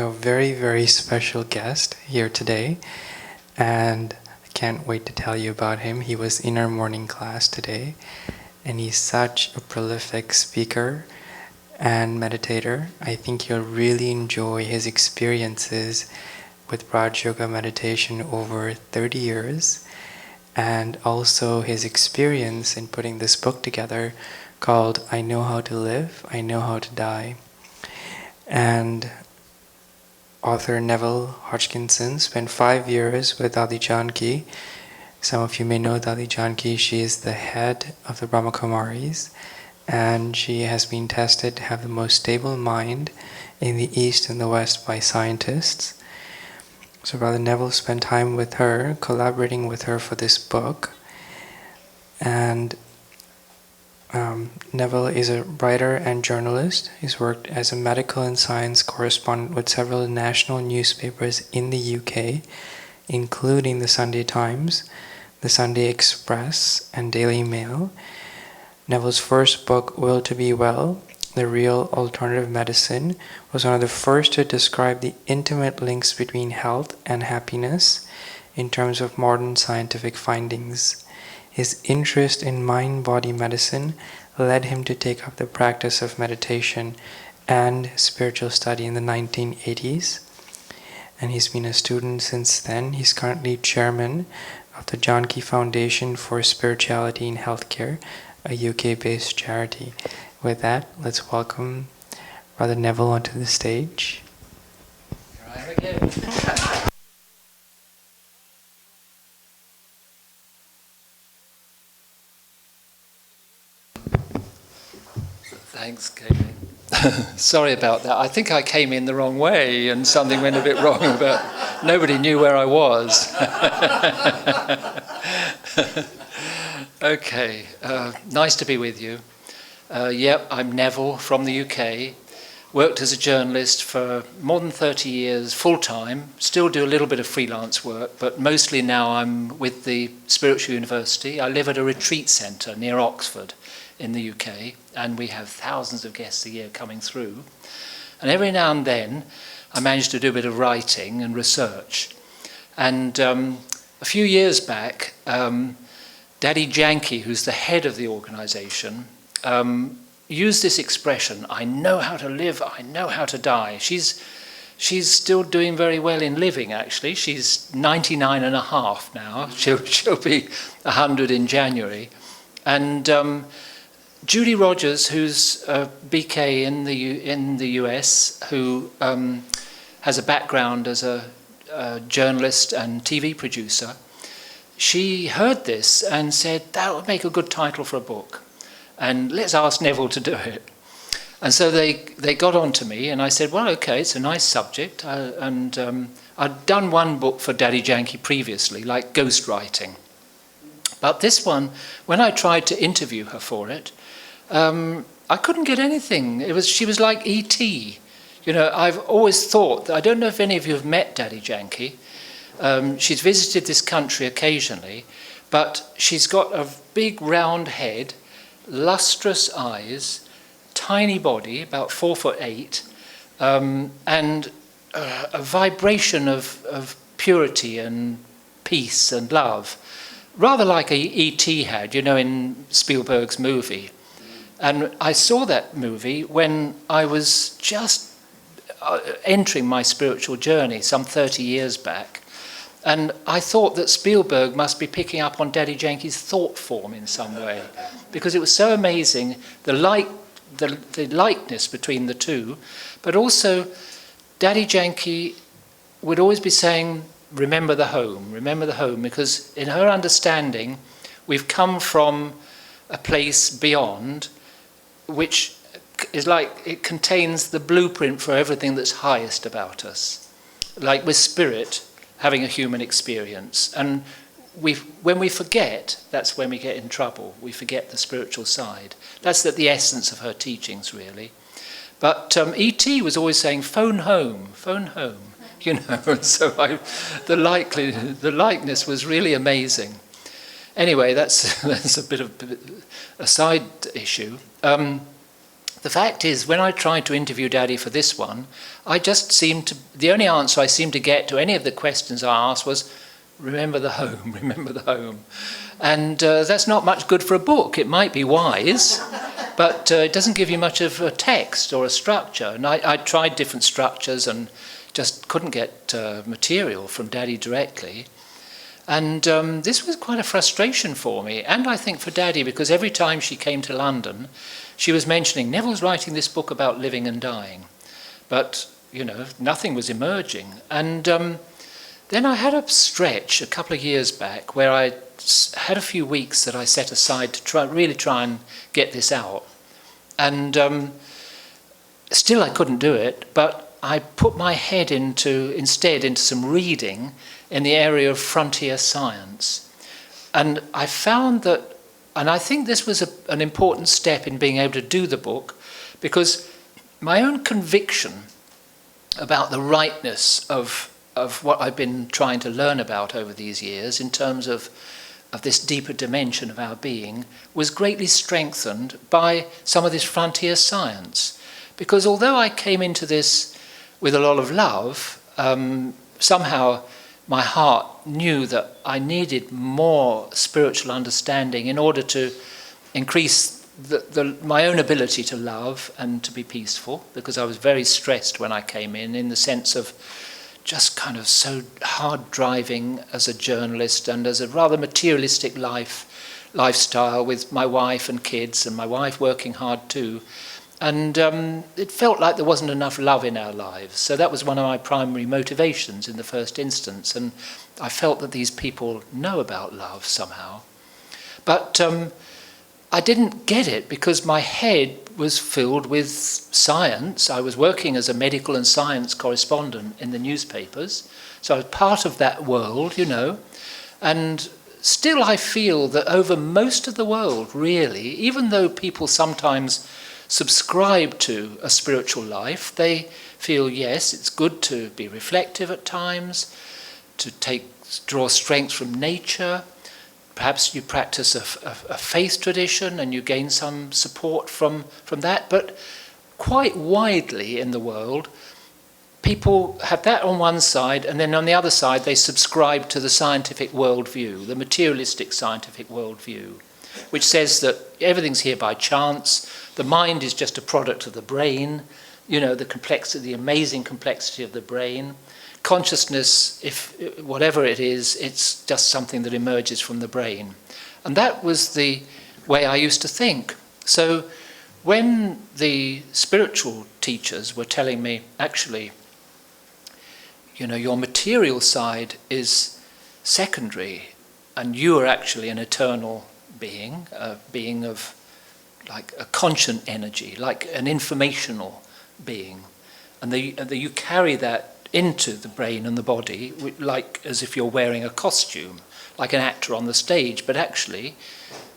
A very, very special guest here today, and I can't wait to tell you about him. He was in our morning class today, and he's such a prolific speaker and meditator. I think you'll really enjoy his experiences with Raj Yoga meditation over 30 years, and also his experience in putting this book together called I Know How to Live, I Know How to Die. And author Neville Hodgkinson spent 5 years with Dadi Janki. Some of you may know Dadi Janki. She is the head of the Brahma Kumaris, and she has been tested to have the most stable mind in the East and the West by scientists. So Brother Neville spent time with her, collaborating with her for this book. And Neville is a writer and journalist. He's worked as a medical and science correspondent with several national newspapers in the UK, including the Sunday Times, the Sunday Express, and Daily Mail. Neville's first book, Will to Be Well, The Real Alternative Medicine, was one of the first to describe the intimate links between health and happiness in terms of modern scientific findings. His interest in mind-body medicine led him to take up the practice of meditation and spiritual study in the 1980s. And he's been a student since then. He's currently chairman of the Janki Foundation for Spirituality in Healthcare, a UK-based charity. With that, let's welcome Brother Neville onto the stage. Here I am again. Thanks, Kaylee. Sorry about that. I think I came in the wrong way and something went a bit wrong, but nobody knew where I was. Okay, nice to be with you. Yep, I'm Neville from the UK. Worked as a journalist for more than 30 years, full-time. Still do a little bit of freelance work, but mostly now I'm with the Spiritual University. I live at a retreat centre near Oxford in the UK, and we have thousands of guests a year coming through. And every now and then, I manage to do a bit of writing and research. And a few years back, Dadi Janki, who's the head of the organisation, used this expression, I know how to live, I know how to die. She's still doing very well in living, actually. She's 99 and a half now. She'll be 100 in January. And Judy Rogers, who's a BK in the US, who has a background as a journalist and TV producer, she heard this and said, that would make a good title for a book. And let's ask Neville to do it. And so they got on to me, and I said, well, okay, it's a nice subject. I'd done one book for Dadi Janki previously, like ghostwriting. But this one, when I tried to interview her for it, I couldn't get anything. She was like E.T. You know, I've always thought, I don't know if any of you have met Dadi Janki. She's visited this country occasionally, but she's got a big round head, lustrous eyes, tiny body, about 4'8", and a vibration of purity and peace and love, rather like E.T. had, you know, in Spielberg's movie. And I saw that movie when I was just entering my spiritual journey some 30 years back. And I thought that Spielberg must be picking up on Dadi Janki's thought form in some way, because it was so amazing, the likeness between the two. But also, Dadi Janki would always be saying, remember the home, because in her understanding, we've come from a place beyond, which is like, it contains the blueprint for everything that's highest about us. Like with spirit, having a human experience. And when we forget, that's when we get in trouble. We forget the spiritual side. That's the essence of her teachings, really. But E.T. was always saying, phone home, you know. And so the likeness was really amazing. Anyway, that's a bit of a side issue. The fact is, when I tried to interview Daddy for this one, the only answer I seemed to get to any of the questions I asked was, remember the home, remember the home. And that's not much good for a book. It might be wise, but it doesn't give you much of a text or a structure. And I tried different structures and just couldn't get material from Daddy directly. And this was quite a frustration for me, and I think for Daddy, because every time she came to London, she was mentioning, Neville's writing this book about living and dying. But, nothing was emerging. And then I had a stretch a couple of years back where I had a few weeks that I set aside to really try and get this out. And still I couldn't do it, but I put my head instead into some reading in the area of frontier science. And I found that, and I think this was an important step in being able to do the book, because my own conviction about the rightness of what I've been trying to learn about over these years in terms of this deeper dimension of our being was greatly strengthened by some of this frontier science. Because although I came into this with a lot of love, somehow my heart knew that I needed more spiritual understanding in order to increase my own ability to love and to be peaceful, because I was very stressed when I came in the sense of just kind of so hard driving as a journalist and as a rather materialistic lifestyle with my wife and kids, and my wife working hard too. And it felt like there wasn't enough love in our lives. So that was one of my primary motivations in the first instance. And I felt that these people know about love somehow. But I didn't get it because my head was filled with science. I was working as a medical and science correspondent in the newspapers. So I was part of that world, And still I feel that over most of the world, really, even though people sometimes subscribe to a spiritual life, they feel, yes, it's good to be reflective at times, to draw strength from nature. Perhaps you practice a faith tradition and you gain some support from that. But quite widely in the world, people have that on one side, and then on the other side they subscribe to the scientific worldview, the materialistic scientific worldview, which says that everything's here by chance, the mind is just a product of the brain, the complexity, the amazing complexity of the brain. Consciousness, whatever it is, it's just something that emerges from the brain. And that was the way I used to think. So when the spiritual teachers were telling me, actually, your material side is secondary, and you are actually an eternal being, a being of like a conscient energy, like an informational being. And you carry that into the brain and the body, like as if you're wearing a costume, like an actor on the stage, but actually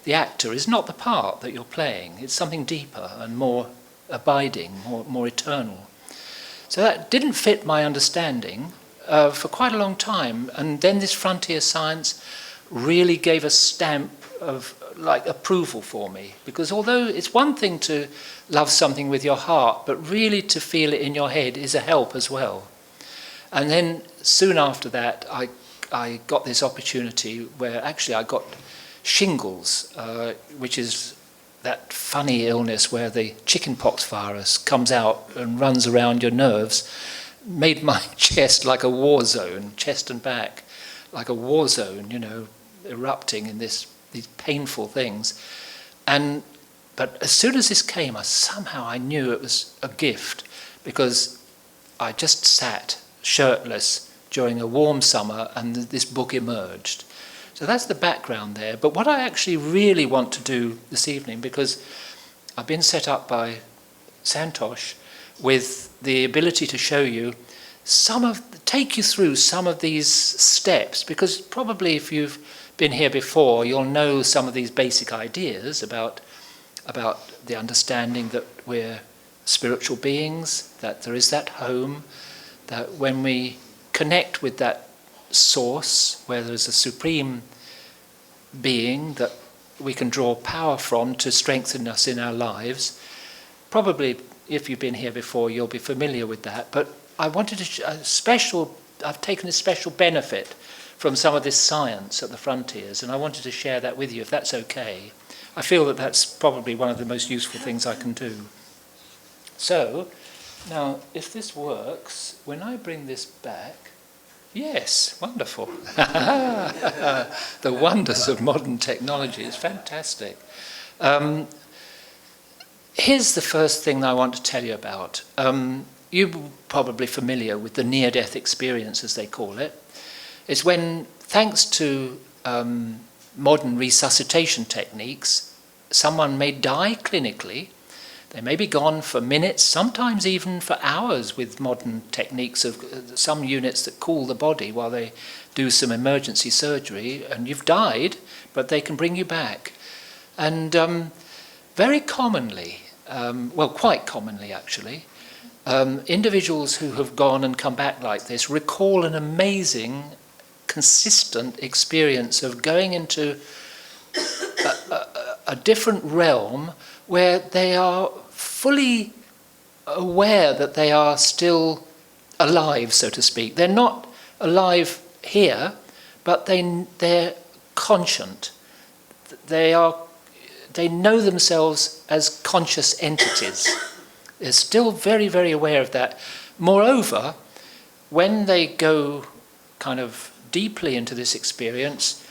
the actor is not the part that you're playing. It's something deeper and more abiding, more eternal. So that didn't fit my understanding for quite a long time. And then this frontier science really gave a stamp of like approval for me, because although it's one thing to love something with your heart, but really to feel it in your head is a help as well. And then soon after that, I got this opportunity where actually I got shingles, which is that funny illness where the chickenpox virus comes out and runs around your nerves, made my chest like a war zone, chest and back, like a war zone, erupting in these painful things. But as soon as this came, somehow I knew it was a gift, because I just sat shirtless during a warm summer and this book emerged. So that's the background there. But what I actually really want to do this evening, because I've been set up by Santosh with the ability to show you take you through some of these steps, because probably if you've been here before, you'll know some of these basic ideas about the understanding that we're spiritual beings, that there is that home, that when we connect with that source, where there's a supreme being that we can draw power from to strengthen us in our lives, probably, if you've been here before, you'll be familiar with that. But I wanted to I've taken a special benefit from some of this science at the frontiers, and I wanted to share that with you, if that's okay. I feel that that's probably one of the most useful things I can do. So, now, if this works, when I bring this back, yes, wonderful. The wonders of modern technology is fantastic. Here's the first thing I want to tell you about. You're probably familiar with the near-death experience, as they call it. It's when, thanks to modern resuscitation techniques, someone may die clinically. They may be gone for minutes, sometimes even for hours, with modern techniques of some units that cool the body while they do some emergency surgery, and you've died, but they can bring you back. And very commonly, well, quite commonly actually, individuals who have gone and come back like this recall an amazing, consistent experience of going into a different realm where they are fully aware that they are still alive, so to speak. They're not alive here, but they're conscient. They know themselves as conscious entities. They're still very, very aware of that. Moreover, when they go kind of deeply into this experience,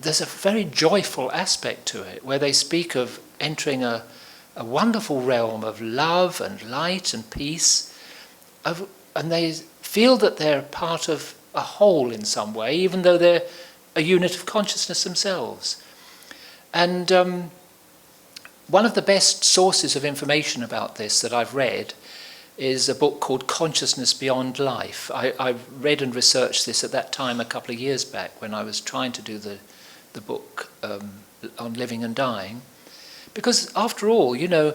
there's a very joyful aspect to it, where they speak of entering a wonderful realm of love and light and peace, and they feel that they're part of a whole in some way, even though they're a unit of consciousness themselves. And one of the best sources of information about this that I've read is a book called Consciousness Beyond Life. I read and researched this at that time a couple of years back when I was trying to do the book on living and dying. Because after all, you know,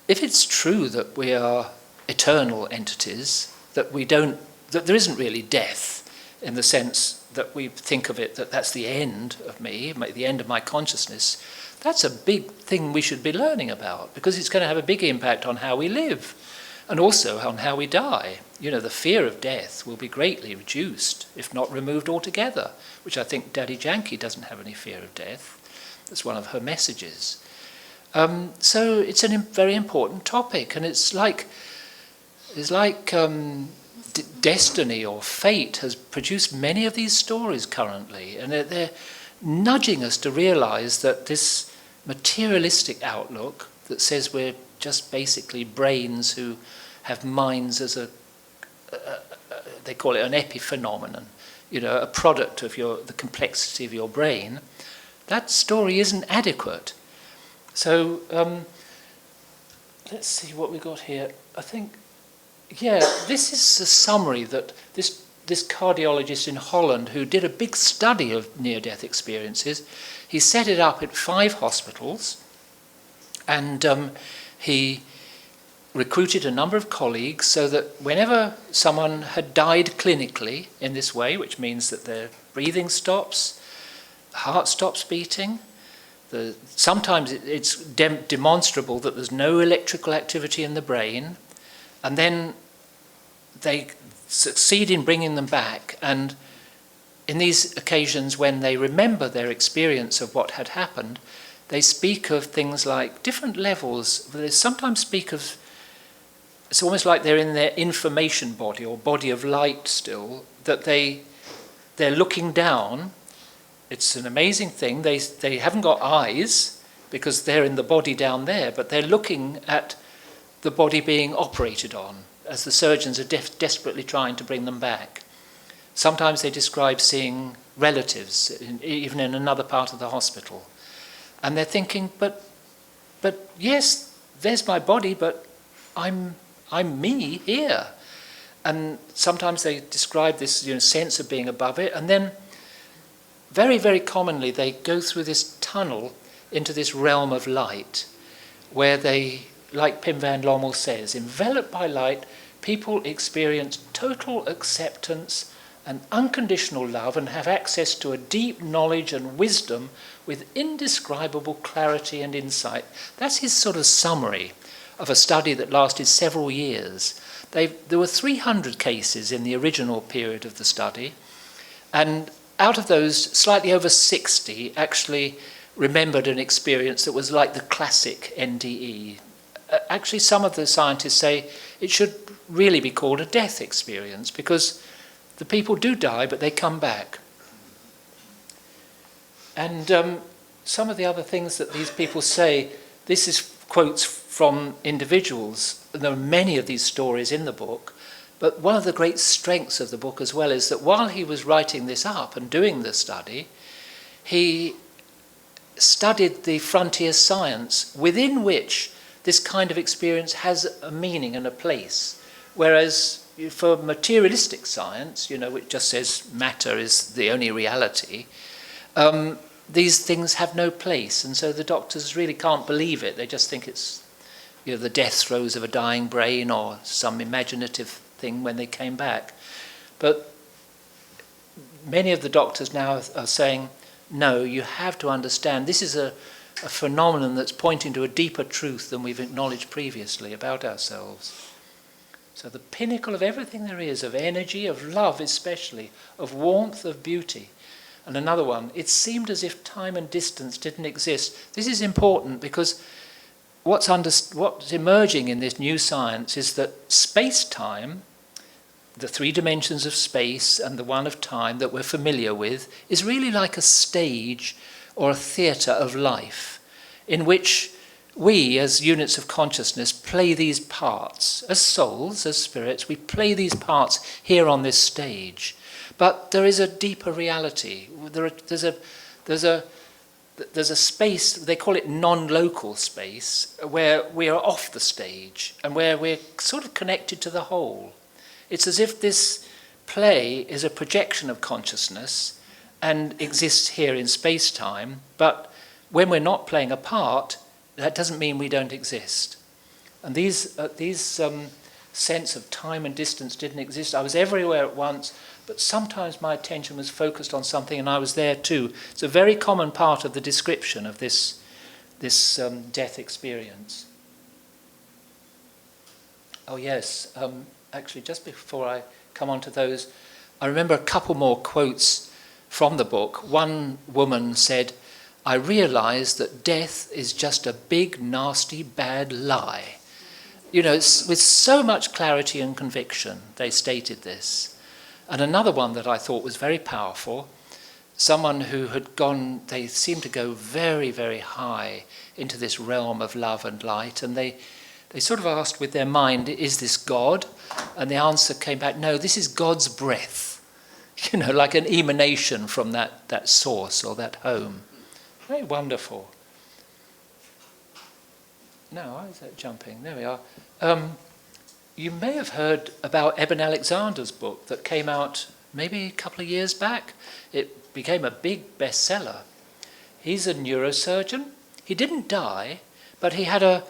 if it's true that we are eternal entities, that there isn't really death in the sense that we think of it, that that's the end of me, the end of my consciousness, that's a big thing we should be learning about, because it's going to have a big impact on how we live and also on how we die. You know, the fear of death will be greatly reduced, if not removed altogether, which I think Dadi Janki doesn't have any fear of death. That's one of her messages. So it's a very important topic, and it's like destiny or fate has produced many of these stories currently, and they're nudging us to realize that this materialistic outlook that says we're just basically brains who have minds as they call it an epiphenomenon, you know, a product of the complexity of your brain, that story isn't adequate. So let's see what we got here. I think, yeah, this is a summary that this cardiologist in Holland, who did a big study of near-death experiences, he set it up at 5 hospitals, and he recruited a number of colleagues so that whenever someone had died clinically in this way, which means that their breathing stops, heart stops beating, sometimes it's demonstrable that there's no electrical activity in the brain, and then they succeed in bringing them back. And in these occasions when they remember their experience of what had happened, they speak of things like different levels. They sometimes speak of, it's almost like they're in their information body or body of light still, that they're looking down. It's an amazing thing. They haven't got eyes because they're in the body down there, but they're looking at the body being operated on as the surgeons are desperately trying to bring them back. Sometimes they describe seeing relatives, even in another part of the hospital. And they're thinking, but yes, there's my body, but I'm me here. And sometimes they describe this sense of being above it, and then very, very commonly they go through this tunnel into this realm of light, where they, like Pim van Lommel says, enveloped by light, people experience total acceptance and unconditional love and have access to a deep knowledge and wisdom with indescribable clarity and insight. That's his sort of summary of a study that lasted several years. There were 300 cases in the original period of the study, and out of those, slightly over 60 actually remembered an experience that was like the classic NDE. Actually, some of the scientists say it should really be called a death experience, because the people do die, but they come back. And some of the other things that these people say, this is quotes from individuals. There are many of these stories in the book, but one of the great strengths of the book as well is that while he was writing this up and doing the study, he studied the frontier science within which this kind of experience has a meaning and a place. Whereas for materialistic science, which just says matter is the only reality, these things have no place, and so the doctors really can't believe it. They just think it's the death throes of a dying brain or some imaginative thing when they came back. But many of the doctors now are saying, no, you have to understand this is a phenomenon that's pointing to a deeper truth than we've acknowledged previously about ourselves. So the pinnacle of everything there is, of energy, of love especially, of warmth, of beauty. And another one, it seemed as if time and distance didn't exist. This is important because what's emerging in this new science is that space-time, the 3 dimensions of space and the one of time that we're familiar with, is really like a stage or a theatre of life in which we, as units of consciousness, play these parts. As souls, as spirits, we play these parts here on this stage. But there is a deeper reality. There's a space, they call it non-local space, where we are off the stage and where we're sort of connected to the whole. It's as if this play is a projection of consciousness and exists here in space-time, but when we're not playing a part, that doesn't mean we don't exist. And these sense of time and distance didn't exist. I was everywhere at once, but sometimes my attention was focused on something and I was there too. It's a very common part of the description of this death experience. Oh yes, actually just before I come on to those, I remember a couple more quotes from the book. One woman said, "I realised that death is just a big, nasty, bad lie." With so much clarity and conviction, they stated this. And another one that I thought was very powerful, someone who had gone, they seemed to go very, very high into this realm of love and light, and they sort of asked with their mind, is this God? And the answer came back, no, this is God's breath, like an emanation from that source or that home. Very wonderful. Now, why is that jumping? There we are. You may have heard about Eben Alexander's book that came out maybe a couple of years back. It became a big bestseller. He's a neurosurgeon. He didn't die, but he had a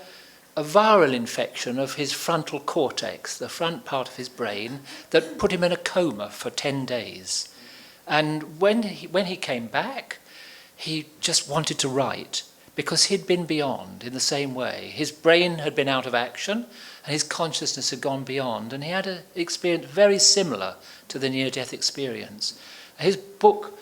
viral infection of his frontal cortex, the front part of his brain, that put him in a coma for 10 days. And when he came back, he just wanted to write, because he'd been beyond in the same way. His brain had been out of action, and his consciousness had gone beyond, and he had an experience very similar to the near-death experience. His book,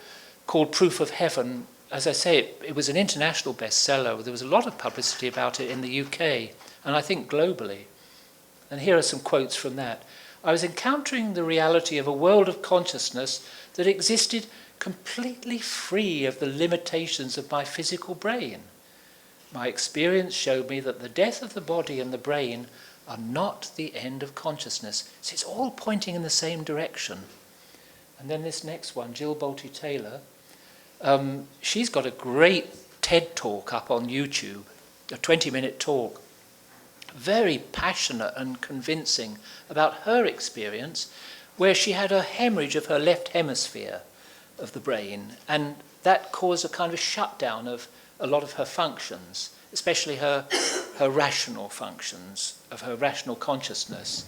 called Proof of Heaven, as I say, it was an international bestseller. There was a lot of publicity about it in the UK, and I think globally. And here are some quotes from that. "I was encountering the reality of a world of consciousness that existed completely free of the limitations of my physical brain. My experience showed me that the death of the body and the brain are not the end of consciousness." So it's all pointing in the same direction. And then this next one, Jill Bolte Taylor, she's got a great TED talk up on YouTube, a 20-minute talk, very passionate and convincing about her experience, where she had a hemorrhage of her left hemisphere of the brain, and that caused a kind of shutdown of a lot of her functions, especially her rational functions, of her rational consciousness.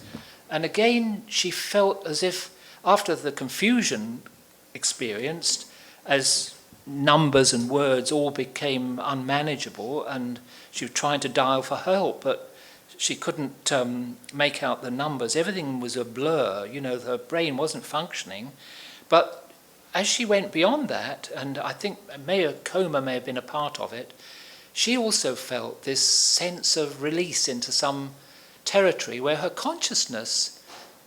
And again, she felt as if, after the confusion experienced, as numbers and words all became unmanageable, and she was trying to dial for help, but she couldn't make out the numbers. Everything was a blur. Her brain wasn't functioning. But as she went beyond that, and I think coma may have been a part of it, she also felt this sense of release into some territory where her consciousness,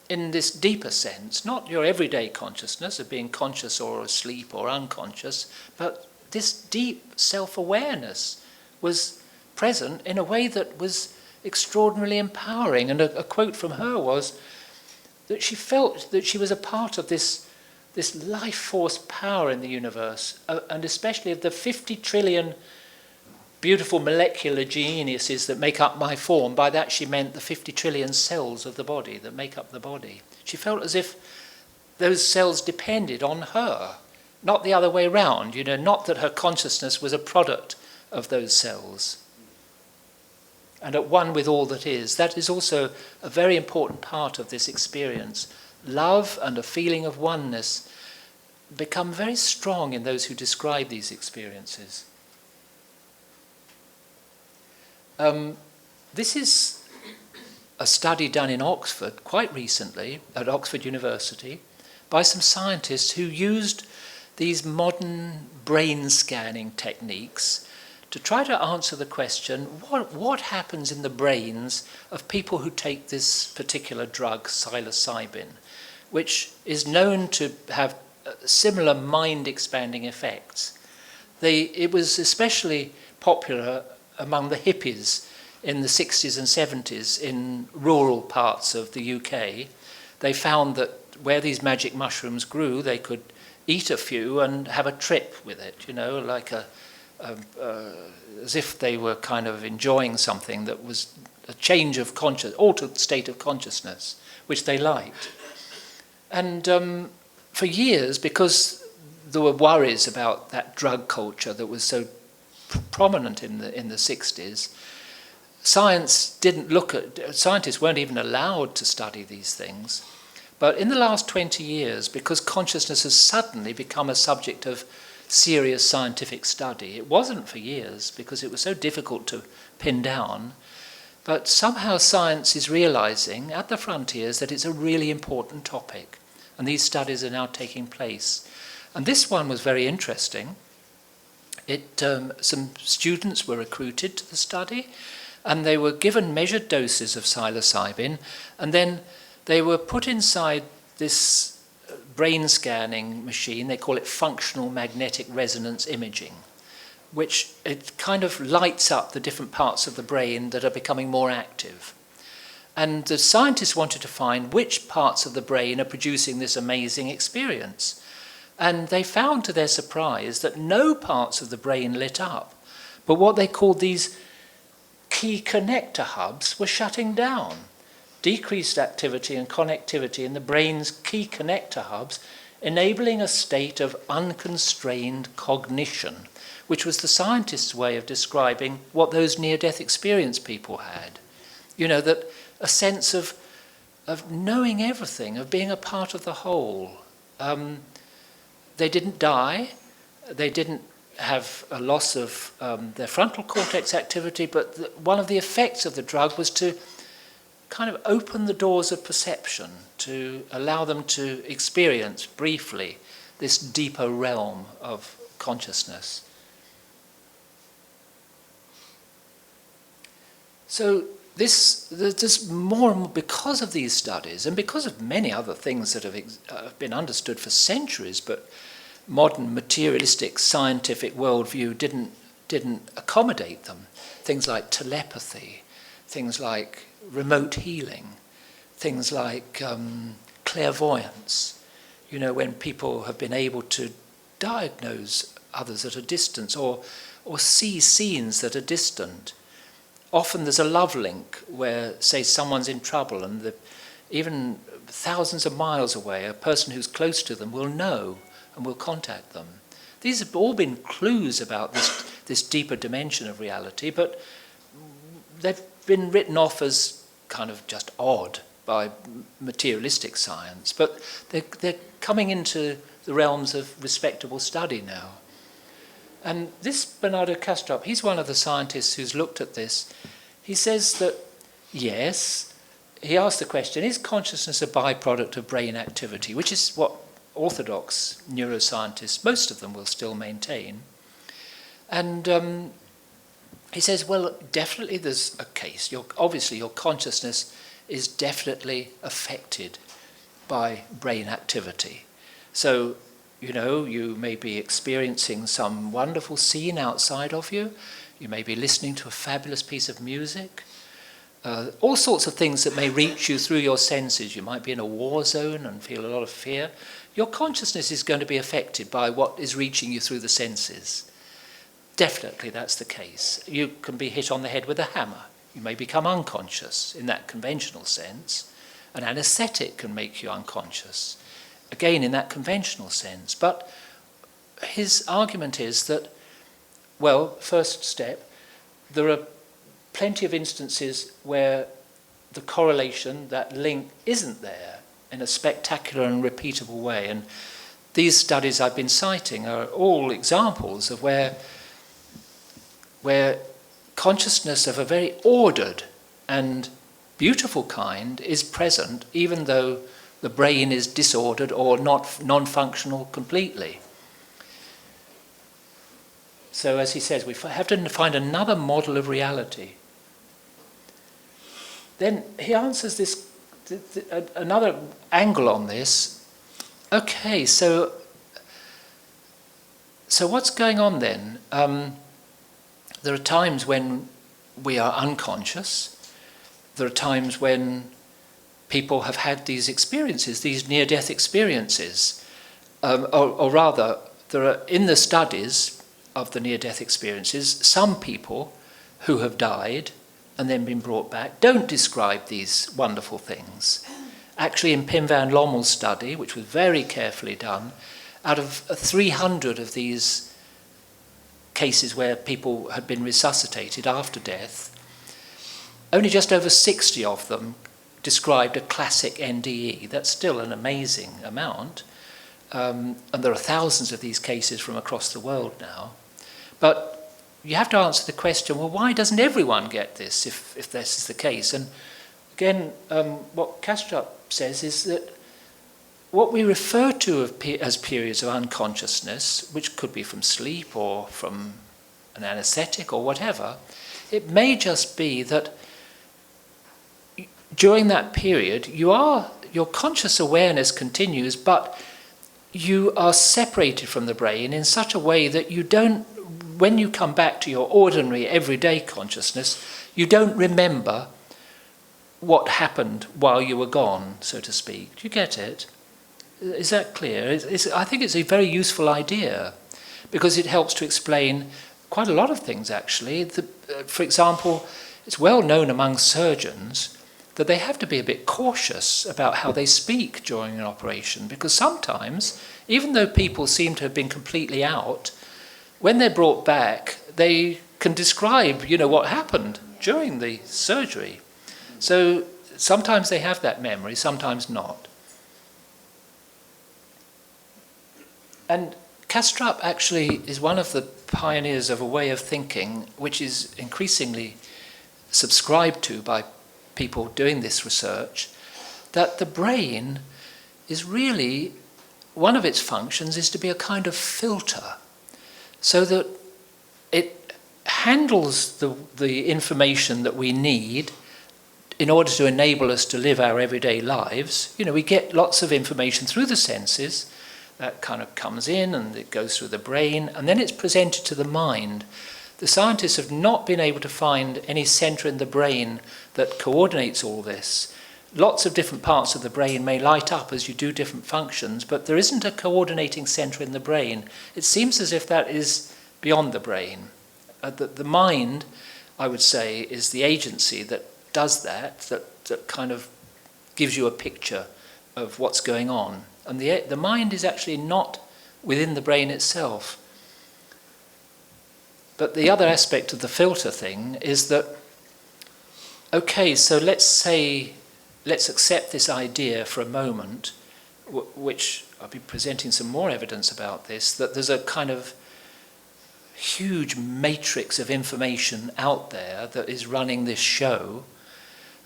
in this deeper sense, not your everyday consciousness of being conscious or asleep or unconscious, but this deep self-awareness was present in a way that was extraordinarily empowering. And a quote from her was that she felt that she was a part of this life force power in the universe, and especially of the 50 trillion beautiful molecular geniuses that make up my form. By that she meant the 50 trillion cells of the body that make up the body. She felt as if those cells depended on her, not the other way round, not that her consciousness was a product of those cells. And at one with all that is. That is also a very important part of this experience. Love and a feeling of oneness become very strong in those who describe these experiences. This is a study done in Oxford quite recently, at Oxford University, by some scientists who used these modern brain scanning techniques to try to answer the question, what happens in the brains of people who take this particular drug, psilocybin, which is known to have similar mind-expanding effects. It was especially popular among the hippies in the 60s and 70s in rural parts of the UK. They found that where these magic mushrooms grew, they could eat a few and have a trip with it, like as if they were kind of enjoying something that was a change of altered state of consciousness, which they liked. And for years, because there were worries about that drug culture that was so prominent in the 60s, scientists weren't even allowed to study these things. But in the last 20 years, because consciousness has suddenly become a subject of serious scientific study, it wasn't for years because it was so difficult to pin down, but somehow science is realizing at the frontiers that it's a really important topic, and these studies are now taking place. And this one was very interesting. Some students were recruited to the study, and they were given measured doses of psilocybin, and then they were put inside this brain scanning machine. They call it functional magnetic resonance imaging, which it kind of lights up the different parts of the brain that are becoming more active. And the scientists wanted to find which parts of the brain are producing this amazing experience. And they found, to their surprise, that no parts of the brain lit up, but what they called these key connector hubs were shutting down. Decreased activity and connectivity in the brain's key connector hubs, enabling a state of unconstrained cognition, which was the scientists' way of describing what those near-death experience people had. That a sense of knowing everything, of being a part of the whole. They didn't die, they didn't have a loss of their frontal cortex activity, but one of the effects of the drug was to kind of open the doors of perception, to allow them to experience briefly this deeper realm of consciousness. So there's more and more, because of these studies and because of many other things that have been understood for centuries, but modern materialistic scientific worldview didn't accommodate them. Things like telepathy, things like remote healing, things like clairvoyance, when people have been able to diagnose others at a distance or see scenes that are distant. Often there's a love link where, say, someone's in trouble and even thousands of miles away, a person who's close to them will know and will contact them. These have all been clues about this deeper dimension of reality, but they've been written off as kind of just odd by materialistic science, but they're coming into the realms of respectable study now. And this Bernardo Kastrup, he's one of the scientists who's looked at this. He says that yes. He asked the question, is consciousness a byproduct of brain activity? Which is what orthodox neuroscientists, most of them, will still maintain. And he says, well, definitely there's a case. Obviously, your consciousness is definitely affected by brain activity. So, you may be experiencing some wonderful scene outside of you. You may be listening to a fabulous piece of music. All sorts of things that may reach you through your senses. You might be in a war zone and feel a lot of fear. Your consciousness is going to be affected by what is reaching you through the senses. Definitely that's the case. You can be hit on the head with a hammer. You may become unconscious in that conventional sense. An anesthetic can make you unconscious, again in that conventional sense. But his argument is that, well, first step, there are plenty of instances where the correlation, that link, isn't there in a spectacular and repeatable way. And these studies I've been citing are all examples of where consciousness of a very ordered and beautiful kind is present, even though the brain is disordered or non-functional completely. So as he says, we have to find another model of reality. Then he answers this another angle on this. Okay, so what's going on then? There are times when we are unconscious. There are times when people have had these experiences, these near-death experiences. Or rather, there are, in the studies of the near-death experiences, some people who have died and then been brought back don't describe these wonderful things. Actually, in Pim van Lommel's study, which was very carefully done, out of 300 of these cases where people had been resuscitated after death, only just over 60 of them described a classic NDE. That's still an amazing amount. And there are thousands of these cases from across the world now. But you have to answer the question, well, why doesn't everyone get this if this is the case? And again, what Kastrup says is that what we refer to as periods of unconsciousness, which could be from sleep or from an anesthetic or whatever, it may just be that during that period, your conscious awareness continues, but you are separated from the brain in such a way that you don't, when you come back to your ordinary everyday consciousness, you don't remember what happened while you were gone, so to speak. Do you get it? Is that clear? I think it's a very useful idea because it helps to explain quite a lot of things, actually. For example, it's well known among surgeons that they have to be a bit cautious about how they speak during an operation, because sometimes, even though people seem to have been completely out, when they're brought back, they can describe, what happened during the surgery. So sometimes they have that memory, sometimes not. And Kastrup actually is one of the pioneers of a way of thinking which is increasingly subscribed to by people doing this research, that the brain is really, one of its functions is to be a kind of filter, so that it handles the information that we need in order to enable us to live our everyday lives. We get lots of information through the senses that kind of comes in and it goes through the brain, and then it's presented to the mind. The scientists have not been able to find any centre in the brain that coordinates all this. Lots of different parts of the brain may light up as you do different functions, but there isn't a coordinating centre in the brain. It seems as if that is beyond the brain. The mind, I would say, is the agency that does that kind of gives you a picture of what's going on. And the mind is actually not within the brain itself. But the other aspect of the filter thing is that, okay, so let's accept this idea for a moment, which I'll be presenting some more evidence about this, that there's a kind of huge matrix of information out there that is running this show.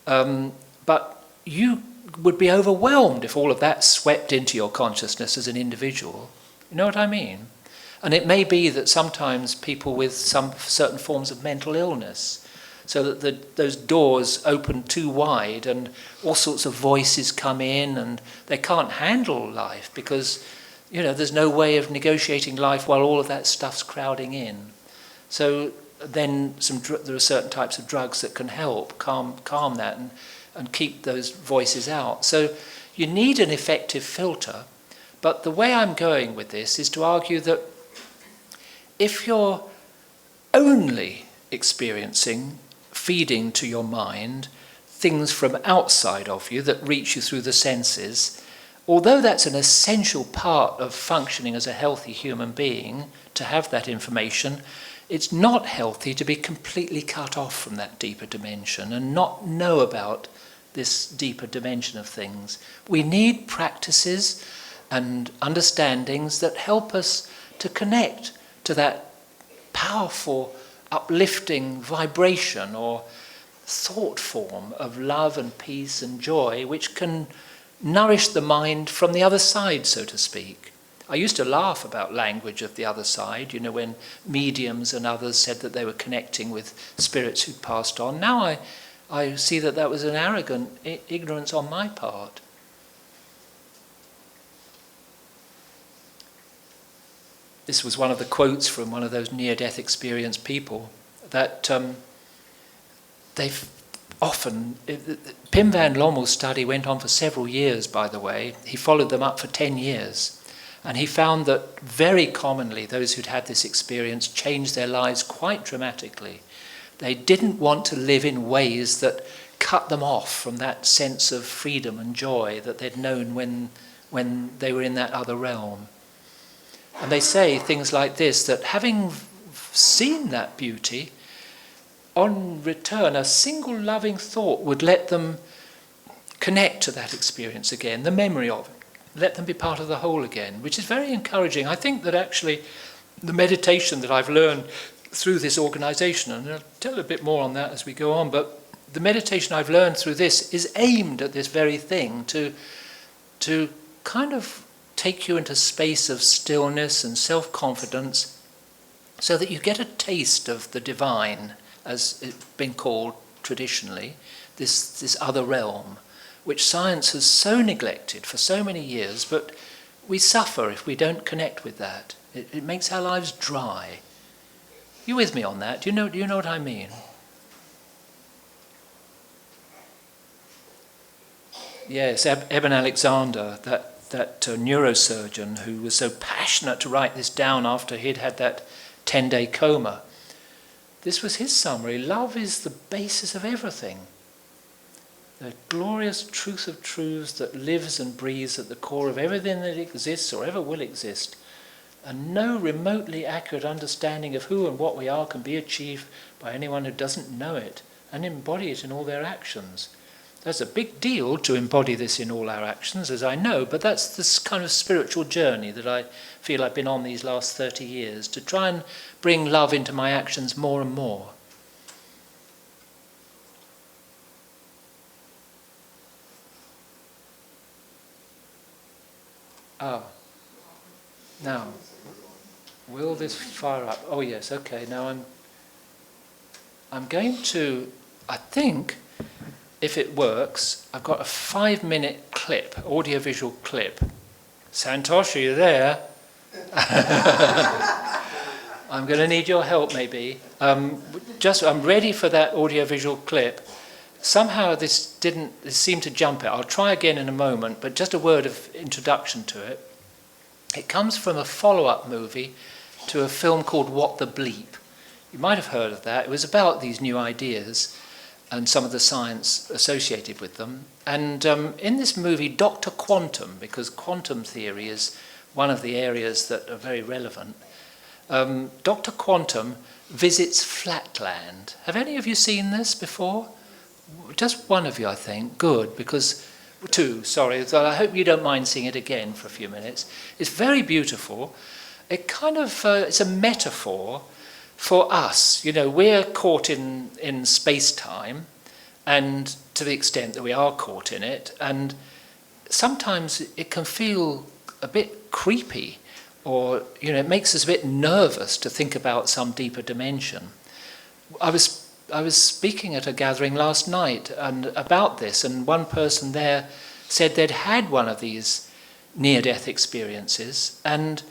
But you would be overwhelmed if all of that swept into your consciousness as an individual. You know what I mean? And it may be that sometimes people with some certain forms of mental illness, so that those doors open too wide and all sorts of voices come in and they can't handle life because, there's no way of negotiating life while all of that stuff's crowding in. So then there are certain types of drugs that can help calm that and keep those voices out. So you need an effective filter, but the way I'm going with this is to argue that if you're only experiencing, feeding to your mind, things from outside of you that reach you through the senses, although that's an essential part of functioning as a healthy human being, to have that information, it's not healthy to be completely cut off from that deeper dimension and not know about this deeper dimension of things. We need practices and understandings that help us to connect to that powerful, uplifting vibration or thought form of love and peace and joy, which can nourish the mind from the other side, so to speak. I used to laugh about language of the other side, when mediums and others said that they were connecting with spirits who'd passed on. Now I see that was an arrogant ignorance on my part. This was one of the quotes from one of those near-death experience people, that they've often... Pim van Lommel's study went on for several years, by the way. He followed them up for 10 years. And he found that very commonly those who'd had this experience changed their lives quite dramatically. They didn't want to live in ways that cut them off from that sense of freedom and joy that they'd known when they were in that other realm. And they say things like this, that having seen that beauty, on return, a single loving thought would let them connect to that experience again, the memory of it, let them be part of the whole again, which is very encouraging. I think that actually the meditation that I've learned through this organisation, and I'll tell a bit more on that as we go on, but the meditation I've learned through this is aimed at this very thing, to kind of take you into a space of stillness and self-confidence so that you get a taste of the divine, as it's been called traditionally, this other realm, which science has so neglected for so many years, but we suffer if we don't connect with that. It makes our lives dry. You with me on that? Do you know what I mean? Yes, Eben Alexander, that neurosurgeon who was so passionate to write this down after he'd had that 10-day coma. This was his summary. Love is the basis of everything. The glorious truth of truths that lives and breathes at the core of everything that exists or ever will exist. And no remotely accurate understanding of who and what we are can be achieved by anyone who doesn't know it and embody it in all their actions. That's a big deal to embody this in all our actions, as I know, but that's this kind of spiritual journey that I feel I've been on these last 30 years, to try and bring love into my actions more and more. Now, will this fire up? Oh yes, okay, now I'm going to, I think, if it works, I've got a 5-minute clip, audiovisual clip. Santosh, are you there? I'm going to need your help maybe. I'm ready for that audiovisual clip. Somehow this seemed to jump it. I'll try again in a moment, but just a word of introduction to it. It comes from a follow-up movie to a film called What the Bleep. You might have heard of that. It was about these new ideas and some of the science associated with them. And in this movie, Dr. Quantum, because quantum theory is one of the areas that are very relevant, Dr. Quantum visits Flatland. Have any of you seen this before? Just one of you, I think. Good, because... Two, sorry. So I hope you don't mind seeing it again for a few minutes. It's very beautiful. It kind of, it's a metaphor for us. You know, we're caught in space-time, and to the extent that we are caught in it. And sometimes it can feel a bit creepy, or it makes us a bit nervous to think about some deeper dimension. I was speaking at a gathering last night and about this, and one person there said they'd had one of these near-death experiences, and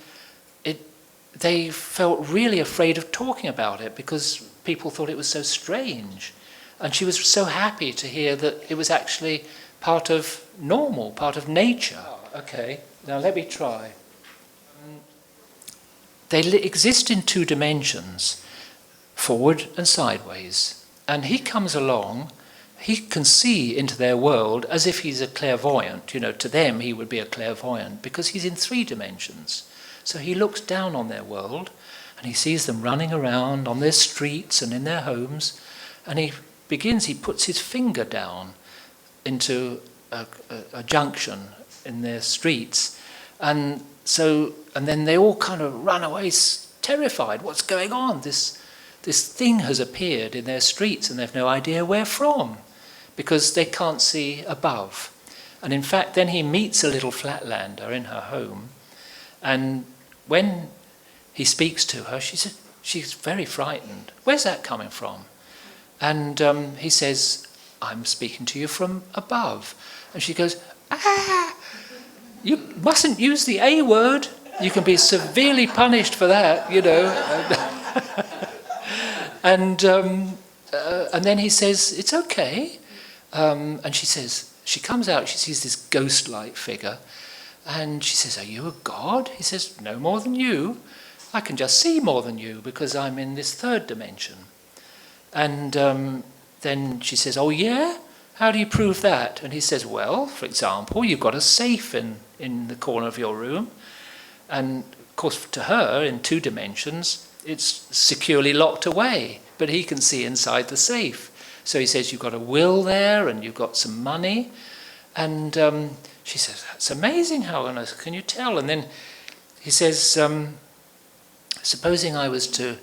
they felt really afraid of talking about it because people thought it was so strange. And she was so happy to hear that it was actually part of normal, part of nature. Okay, now let me try. They exist in two dimensions, forward and sideways. And he comes along, he can see into their world as if he's a clairvoyant. To them he would be a clairvoyant because he's in three dimensions. So he looks down on their world and he sees them running around on their streets and in their homes, and he puts his finger down into a junction in their streets, and then they all kind of run away terrified. What's going on? This thing has appeared in their streets and they've no idea where from because they can't see above. And in fact, then he meets a little Flatlander in her home, and when he speaks to her, she's very frightened. Where's that coming from? And he says, I'm speaking to you from above. And she goes, you mustn't use the A word. You can be severely punished for that, And then he says, it's okay. And she comes out, she sees this ghost-like figure, and she says, are you a god? He says, no more than you. I can just see more than you because I'm in this third dimension. And then she says, oh yeah? How do you prove that? And he says, well, for example, you've got a safe in the corner of your room. And of course, to her, in two dimensions, it's securely locked away, but he can see inside the safe. So he says, you've got a will there and you've got some money. And she says, that's amazing, how on earth can you tell? And then he says, supposing I was to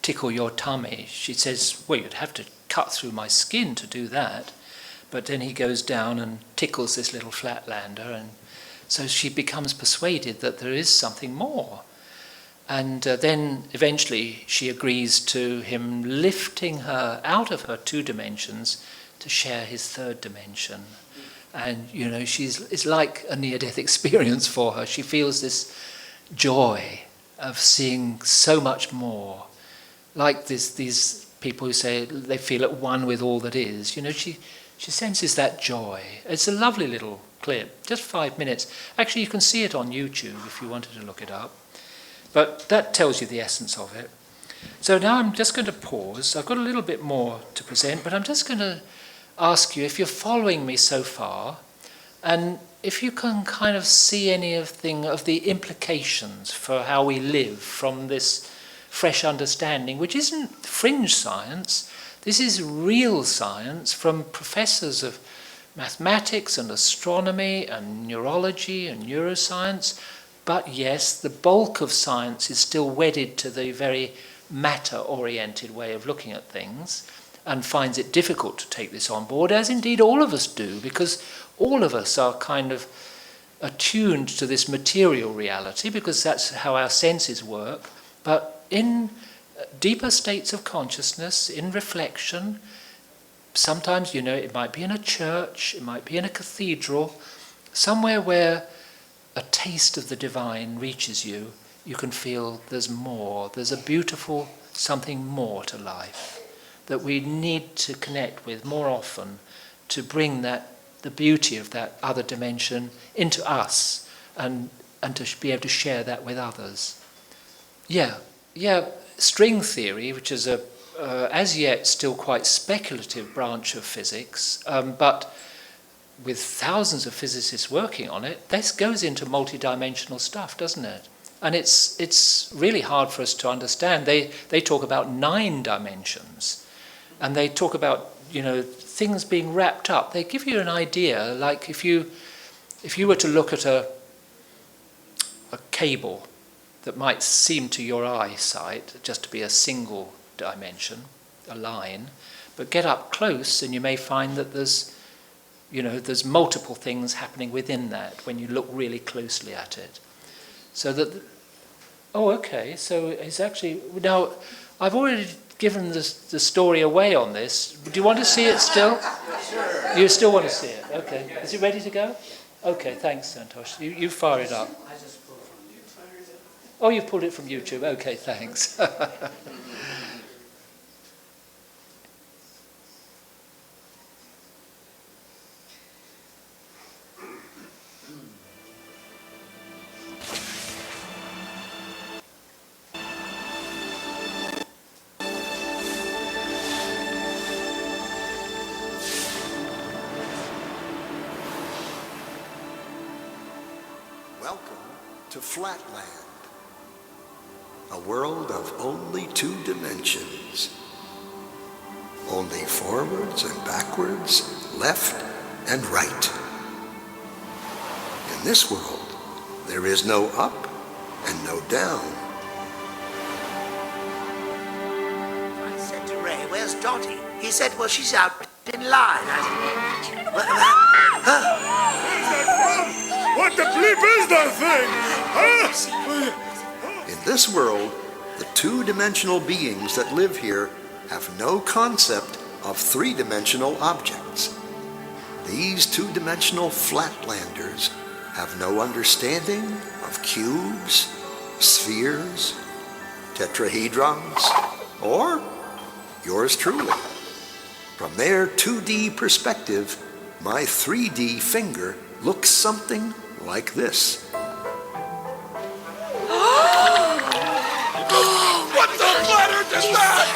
tickle your tummy. She says, well, you'd have to cut through my skin to do that. But then he goes down and tickles this little Flatlander, and so she becomes persuaded that there is something more. And then eventually she agrees to him lifting her out of her two dimensions to share his third dimension. And, it's like a near-death experience for her. She feels this joy of seeing so much more. Like these people who say they feel at one with all that is. She senses that joy. It's a lovely little clip, just 5 minutes. Actually, you can see it on YouTube if you wanted to look it up. But that tells you the essence of it. So now I'm just going to pause. I've got a little bit more to present, but I'm just going to ask you if you're following me so far, and if you can kind of see anything of the implications for how we live from this fresh understanding, which isn't fringe science. This is real science from professors of mathematics and astronomy and neurology and neuroscience. But yes, the bulk of science is still wedded to the very matter-oriented way of looking at things and finds it difficult to take this on board, as indeed all of us do, because all of us are kind of attuned to this material reality because that's how our senses work. But in deeper states of consciousness, in reflection, sometimes, it might be in a church, it might be in a cathedral, somewhere where a taste of the divine reaches you, you can feel there's more, there's a beautiful something more to life that we need to connect with more often to bring the beauty of that other dimension into us and to be able to share that with others. Yeah, string theory, which is a as yet still quite speculative branch of physics, but with thousands of physicists working on it, this goes into multidimensional stuff, doesn't it? And it's really hard for us to understand. They talk about 9 dimensions, and they talk about things being wrapped up. They give you an idea, like if you were to look at a cable that might seem to your eyesight just to be a single dimension, a line, But get up close and you may find that there's multiple things happening within that when you look really closely at it. So that, okay, so it's actually, now I've already given the story away on this. Do you want to see it still? Sure. You still want to see it? Okay. Is it ready to go? Okay, thanks, Santosh. You fire it up. I just pulled from YouTube. Oh, you've pulled it from YouTube. Okay, thanks. Welcome to Flatland, a world of only 2 dimensions. Only forwards and backwards, left and right. In this world, there is no up and no down. I said to Ray, where's Dottie? He said, well, she's out in line. I said, What the bleep is that thing? In this world, the 2-dimensional beings that live here have no concept of 3-dimensional objects. These 2-dimensional Flatlanders have no understanding of cubes, spheres, tetrahedrons, or yours truly. From their 2D perspective, my 3D finger looks something like this. What the bladder does that?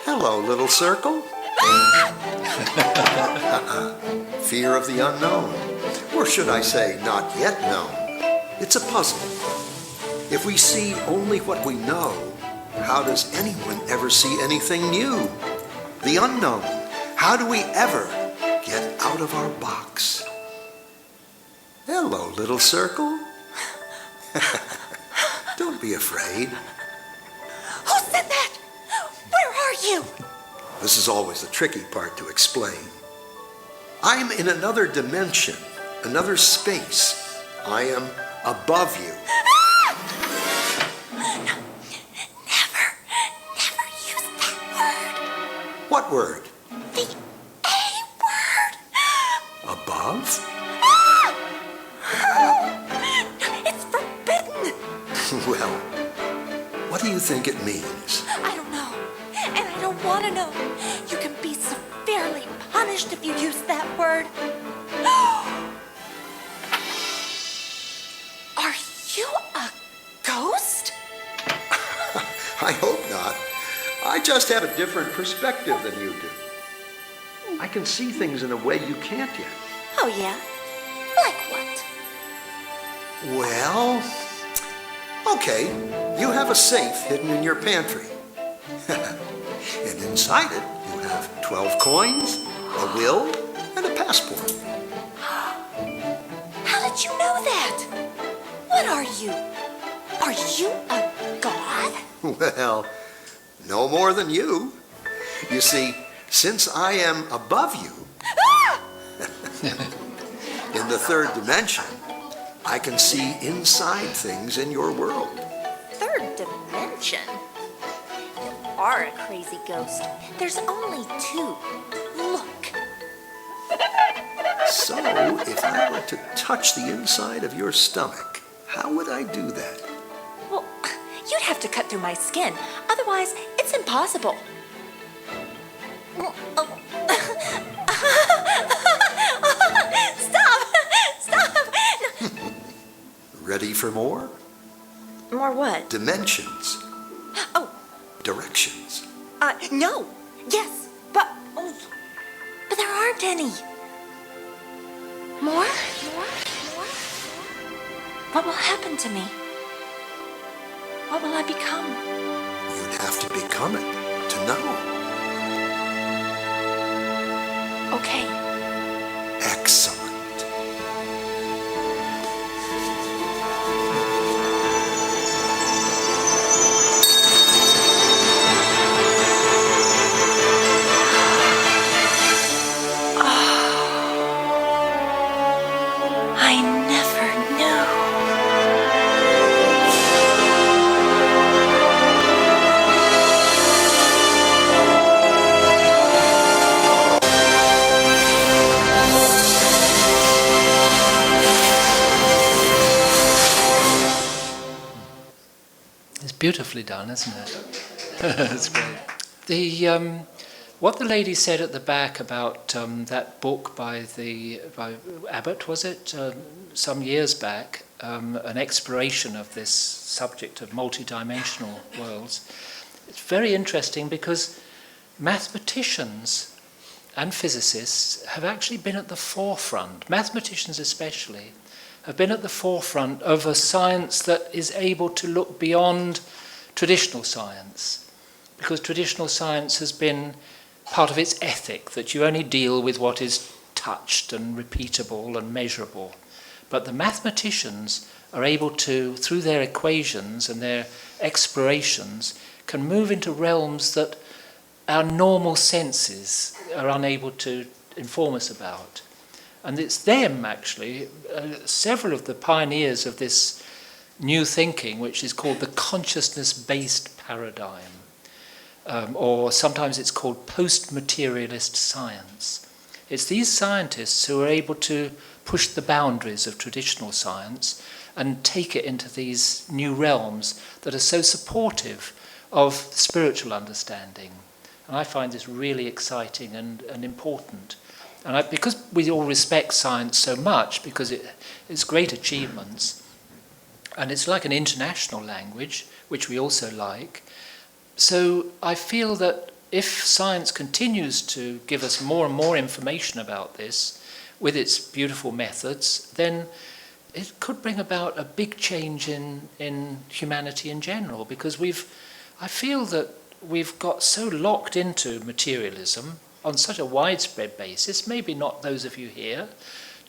Hello, little circle. Fear of the unknown. Or should I say, not yet known. It's a puzzle. If we see only what we know, how does anyone ever see anything new? The unknown. How do we ever get out of our box? Hello, little circle. Don't be afraid. Who said that? Where are you? This is always the tricky part to explain. I'm in another dimension, another space. I am above you. Never use that word. What word? The A word. Above? It's forbidden. Well, what do you think it means? I don't know. And I don't want to know. You can be severely punished if you use that word. Are you a ghost? I hope not. I just have a different perspective than you do. I can see things in a way you can't yet. Oh, yeah? Like what? Well, okay, you have a safe hidden in your pantry. And inside it, you have 12 coins, a will, and a passport. How did you know that? What are you? Are you a god? Well, no more than you. You see, since I am above you, in the 3rd dimension, I can see inside things in your world. 3rd dimension? You are a crazy ghost. There's only 2. Look. So, if I were to touch the inside of your stomach, how would I do that? Well, you'd have to cut through my skin. Otherwise, it's impossible. Stop! Ready for more? More what? Dimensions. Oh, Directions. no. Yes, but there aren't any. More? What will happen to me? What will I become? You'd have to become it to know. Okay. Excellent. I never knew. It's beautifully done, isn't it? That's great. What the lady said at the back about that book by Abbott, was it, some years back, an exploration of this subject of multidimensional worlds. It's very interesting because mathematicians and physicists have actually been at the forefront, mathematicians especially, have been at the forefront of a science that is able to look beyond traditional science, because traditional science has been part of its ethic, that you only deal with what is touched and repeatable and measurable. But the mathematicians are able to, through their equations and their explorations, can move into realms that our normal senses are unable to inform us about. And it's them, actually, several of the pioneers of this new thinking, which is called the consciousness-based paradigm, or sometimes it's called post-materialist science. It's these scientists who are able to push the boundaries of traditional science and take it into these new realms that are so supportive of spiritual understanding. And I find this really exciting and important. And because we all respect science so much, because it's great achievements, and it's like an international language, which we also like, so I feel that if science continues to give us more and more information about this, with its beautiful methods, then it could bring about a big change in humanity in general, because I feel that we've got so locked into materialism on such a widespread basis, maybe not those of you here,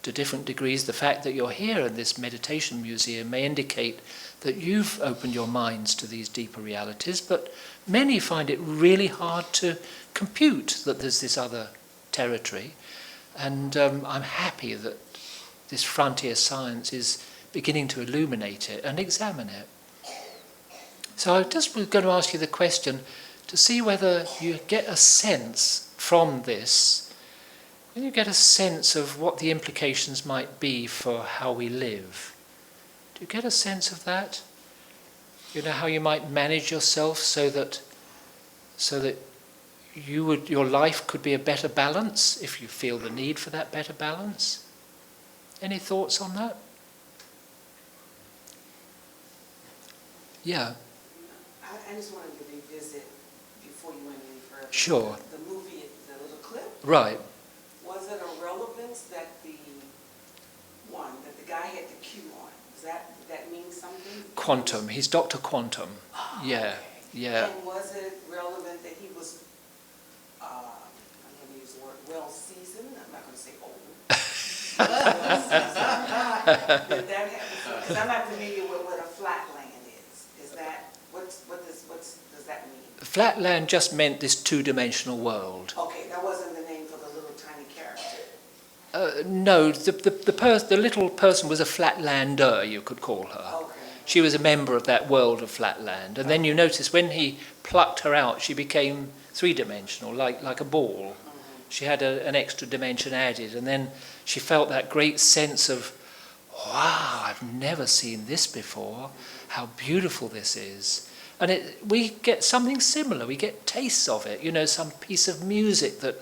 to different degrees. The fact that you're here in this meditation museum may indicate that you've opened your minds to these deeper realities, but many find it really hard to compute that there's this other territory. And I'm happy that this frontier science is beginning to illuminate it and examine it. So I just was going to ask you the question to see whether you get a sense from this, when you get a sense of what the implications might be for how we live. Do you get a sense of that? You know, how you might manage yourself so that your life could be a better balance if you feel the need for that better balance? Any thoughts on that? Yeah. I just wanted to revisit before you went any further. Sure. The movie, the little clip. Right. Was it a relevance that the guy had the Q on? Did that mean something? Quantum. He's Dr. Quantum. Oh, Yeah. okay. Yeah. And was it relevant that he was, I'm going to use the word well-seasoned? I'm not going to say old. Did that happen? Because I'm not familiar with what a flatland is. Is that, what does that mean? Flatland just meant this two-dimensional world. Okay, that wasn't the name for the little tiny character. No, the little person was a Flatlander, you could call her. Okay. She was a member of that world of Flatland. And then you notice when he plucked her out, she became three-dimensional, like a ball. Mm-hmm. She had an extra dimension added. And then she felt that great sense of, wow, I've never seen this before. How beautiful this is. And we get something similar. We get tastes of it. You know, some piece of music that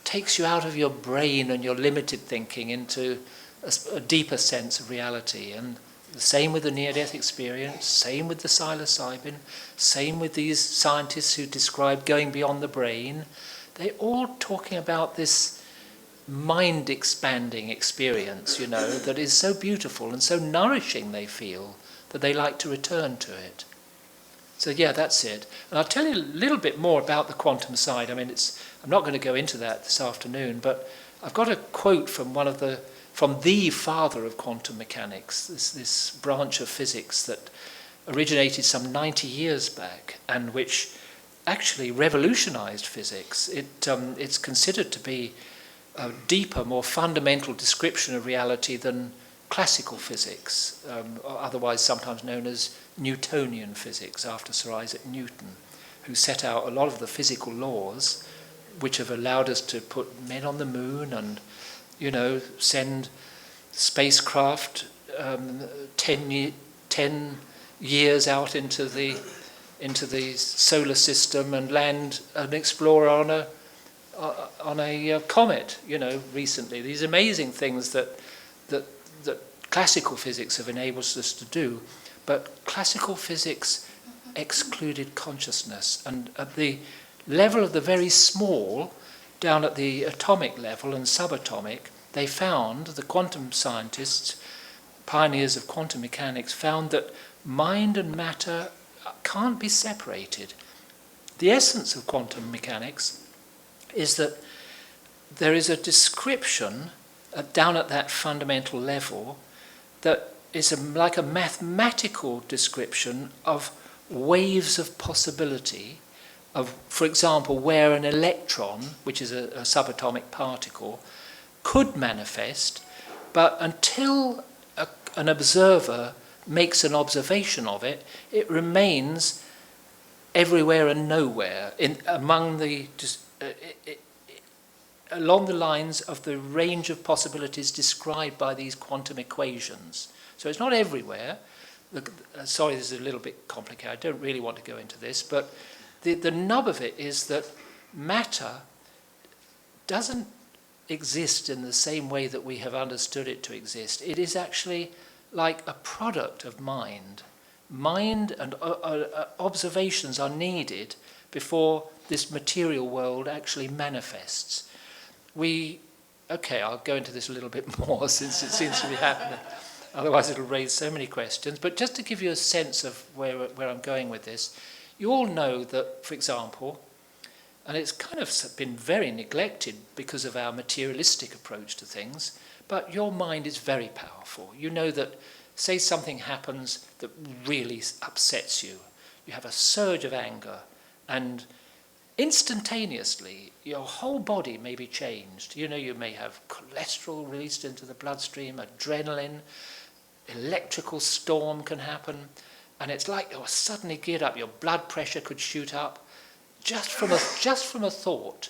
takes you out of your brain and your limited thinking into a deeper sense of reality. And the same with the near-death experience, same with the psilocybin, same with these scientists who describe going beyond the brain. They're all talking about this mind-expanding experience, you know, that is so beautiful and so nourishing, they feel, that they like to return to it. So yeah, that's it. And I'll tell you a little bit more about the quantum side. I mean, I'm not going to go into that this afternoon, but I've got a quote from from the father of quantum mechanics, this branch of physics that originated some 90 years back and which actually revolutionized physics. It's considered to be a deeper, more fundamental description of reality than classical physics, otherwise sometimes known as Newtonian physics, after Sir Isaac Newton, who set out a lot of the physical laws which have allowed us to put men on the moon and, send spacecraft 10 years out into the solar system and land an explorer on a comet, recently. These amazing things that classical physics have enabled us to do, but classical physics excluded consciousness. And at the level of the very small, down at the atomic level and subatomic, they found, the quantum scientists, pioneers of quantum mechanics, found that mind and matter can't be separated. The essence of quantum mechanics is that there is a description down at that fundamental level that is like a mathematical description of waves of possibility, of, for example, where an electron, which is a subatomic particle, could manifest, but until an observer makes an observation of it, it remains everywhere and nowhere along the lines of the range of possibilities described by these quantum equations. So it's not everywhere. Sorry, this is a little bit complicated. I don't really want to go into this, but the nub of it is that matter doesn't exist in the same way that we have understood it to exist. It is actually like a product of mind. Mind and observations are needed before this material world actually manifests. I'll go into this a little bit more since it seems to be happening. Otherwise it'll raise so many questions. But just to give you a sense of where I'm going with this, you all know that, for example, and it's kind of been very neglected because of our materialistic approach to things, but your mind is very powerful. You know that, say something happens that really upsets you. You have a surge of anger, and instantaneously your whole body may be changed. You may have cholesterol released into the bloodstream, adrenaline, electrical storm can happen, and it's like you're suddenly geared up. Your blood pressure could shoot up just from a thought,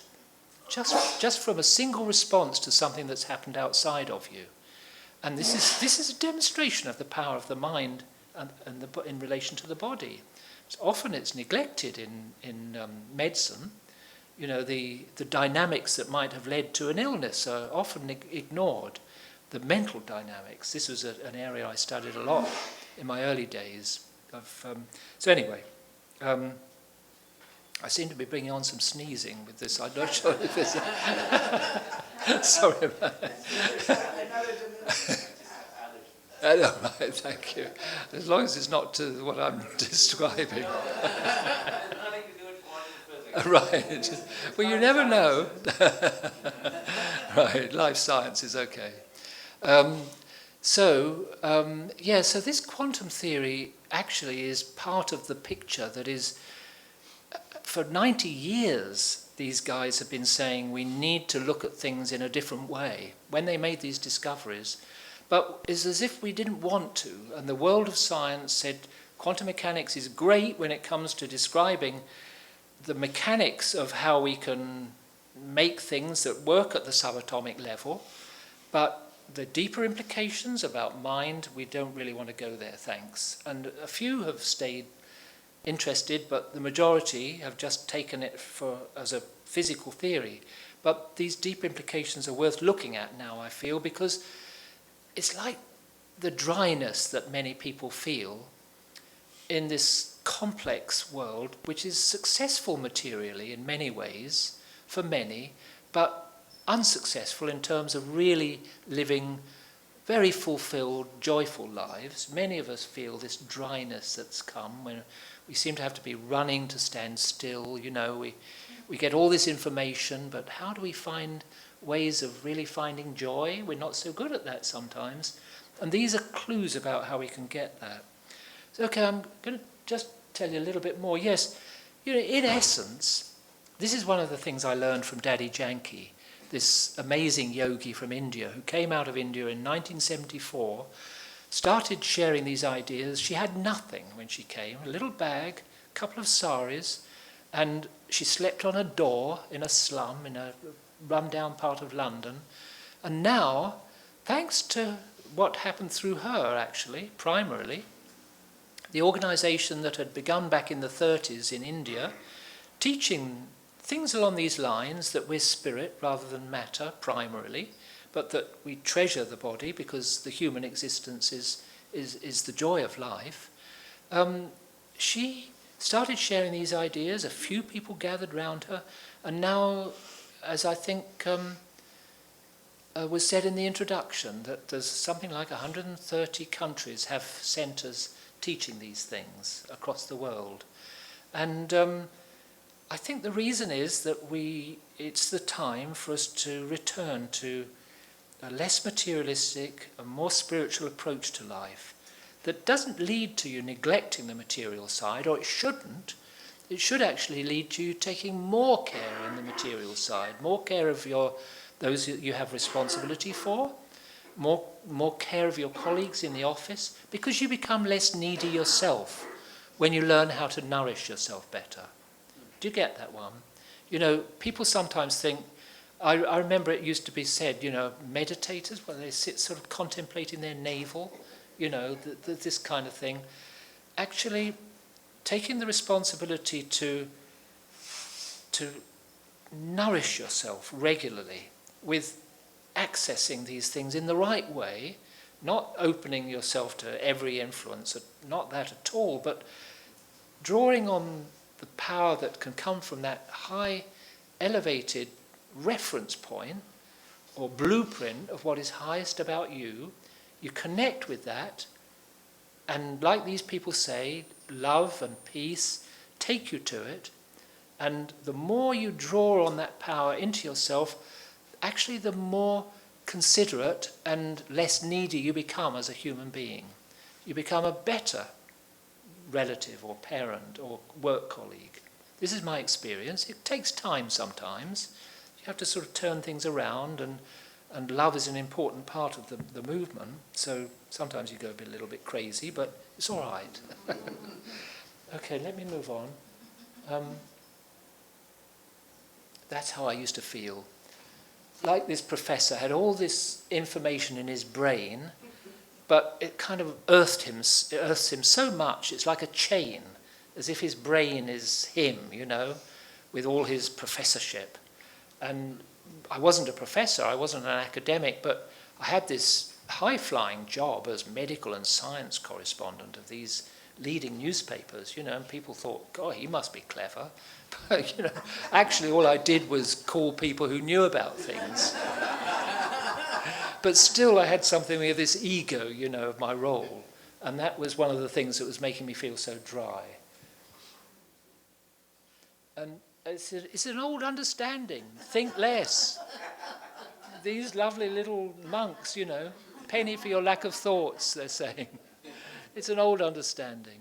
just from a single response to something that's happened outside of you. And this is a demonstration of the power of the mind and in relation to the body. Often it's neglected in medicine. The dynamics that might have led to an illness are often ignored. The mental dynamics. This was an area I studied a lot in my early days. So anyway, I seem to be bringing on some sneezing with this. I'm not sure if it's... Sorry about that. Right, thank you. As long as it's not to what I'm describing. Right. Well, you never know. Right, life science is okay. So this quantum theory actually is part of the picture that is, for 90 years, these guys have been saying we need to look at things in a different way when they made these discoveries. But it's as if we didn't want to, and the world of science said quantum mechanics is great when it comes to describing the mechanics of how we can make things that work at the subatomic level, but the deeper implications about mind, we don't really want to go there, thanks. And a few have stayed interested, but the majority have just taken it as a physical theory. But these deep implications are worth looking at now, I feel, because it's like the dryness that many people feel in this complex world, which is successful materially in many ways, for many, but unsuccessful in terms of really living very fulfilled, joyful lives. Many of us feel this dryness that's come when we seem to have to be running to stand still. You know, we get all this information, but how do we find ways of really finding joy? We're not so good at that sometimes. And these are clues about how we can get that. So, okay, I'm going to just tell you a little bit more. Yes, you know, in essence, this is one of the things I learned from Dadi Janki, this amazing yogi from India who came out of India in 1974, started sharing these ideas. She had nothing when she came, a little bag, a couple of saris, and she slept on a door in a slum in a run-down part of London. And now, thanks to what happened through her, actually, primarily, the organisation that had begun back in the 30s in India, teaching things along these lines, that we're spirit rather than matter, primarily, but that we treasure the body because the human existence is the joy of life. She started sharing these ideas, a few people gathered round her, and now, as I think was said in the introduction, that there's something like 130 countries have centres teaching these things across the world. And I think the reason is that it's the time for us to return to a less materialistic, a more spiritual approach to life that doesn't lead to you neglecting the material side, or it shouldn't. It should actually lead to you taking more care in the material side, more care of those that you have responsibility for, more care of your colleagues in the office, because you become less needy yourself when you learn how to nourish yourself better. Do you get that one? You know, people sometimes think, I remember it used to be said, you know, meditators, where they sit sort of contemplating their navel, you know, this kind of thing. Actually, taking the responsibility to nourish yourself regularly with accessing these things in the right way, not opening yourself to every influence, not that at all, but drawing on the power that can come from that high, elevated reference point or blueprint of what is highest about you. You connect with that, and like these people say, love and peace take you to it, and the more you draw on that power into yourself, actually the more considerate and less needy you become as a human being. You become a better relative or parent or work colleague. This is my experience. It takes time sometimes. You have to sort of turn things around, and love is an important part of the movement. So sometimes you go a little bit crazy, but it's all right. Okay, let me move on. That's how I used to feel. Like this professor had all this information in his brain, but it kind of earths him so much. It's like a chain, as if his brain is him, you know, with all his professorship. And I wasn't a professor, I wasn't an academic, but I had this high-flying job as medical and science correspondent of these leading newspapers, you know, and people thought, God, he must be clever. But, you know, actually all I did was call people who knew about things. But still I had something with this ego, you know, of my role. And that was one of the things that was making me feel so dry. And it's an old understanding. Think less. These lovely little monks, you know, penny for your lack of thoughts, they're saying. It's an old understanding.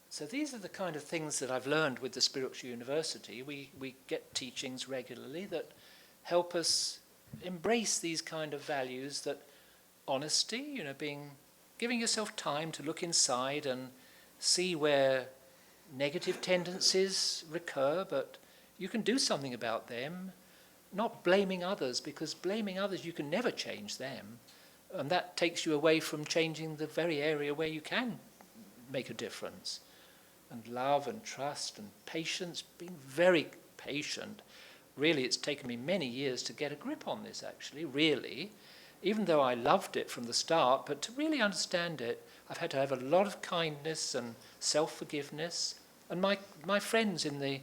So these are the kind of things that I've learned with the Spiritual University. We get teachings regularly that help us embrace these kind of values, that honesty, you know, giving yourself time to look inside and see where negative tendencies recur, but you can do something about them, not blaming others, because blaming others, you can never change them. And that takes you away from changing the very area where you can make a difference. And love and trust and patience, being very patient. Really, it's taken me many years to get a grip on this, actually, really. Even though I loved it from the start, but to really understand it, I've had to have a lot of kindness and self-forgiveness. And my friends in the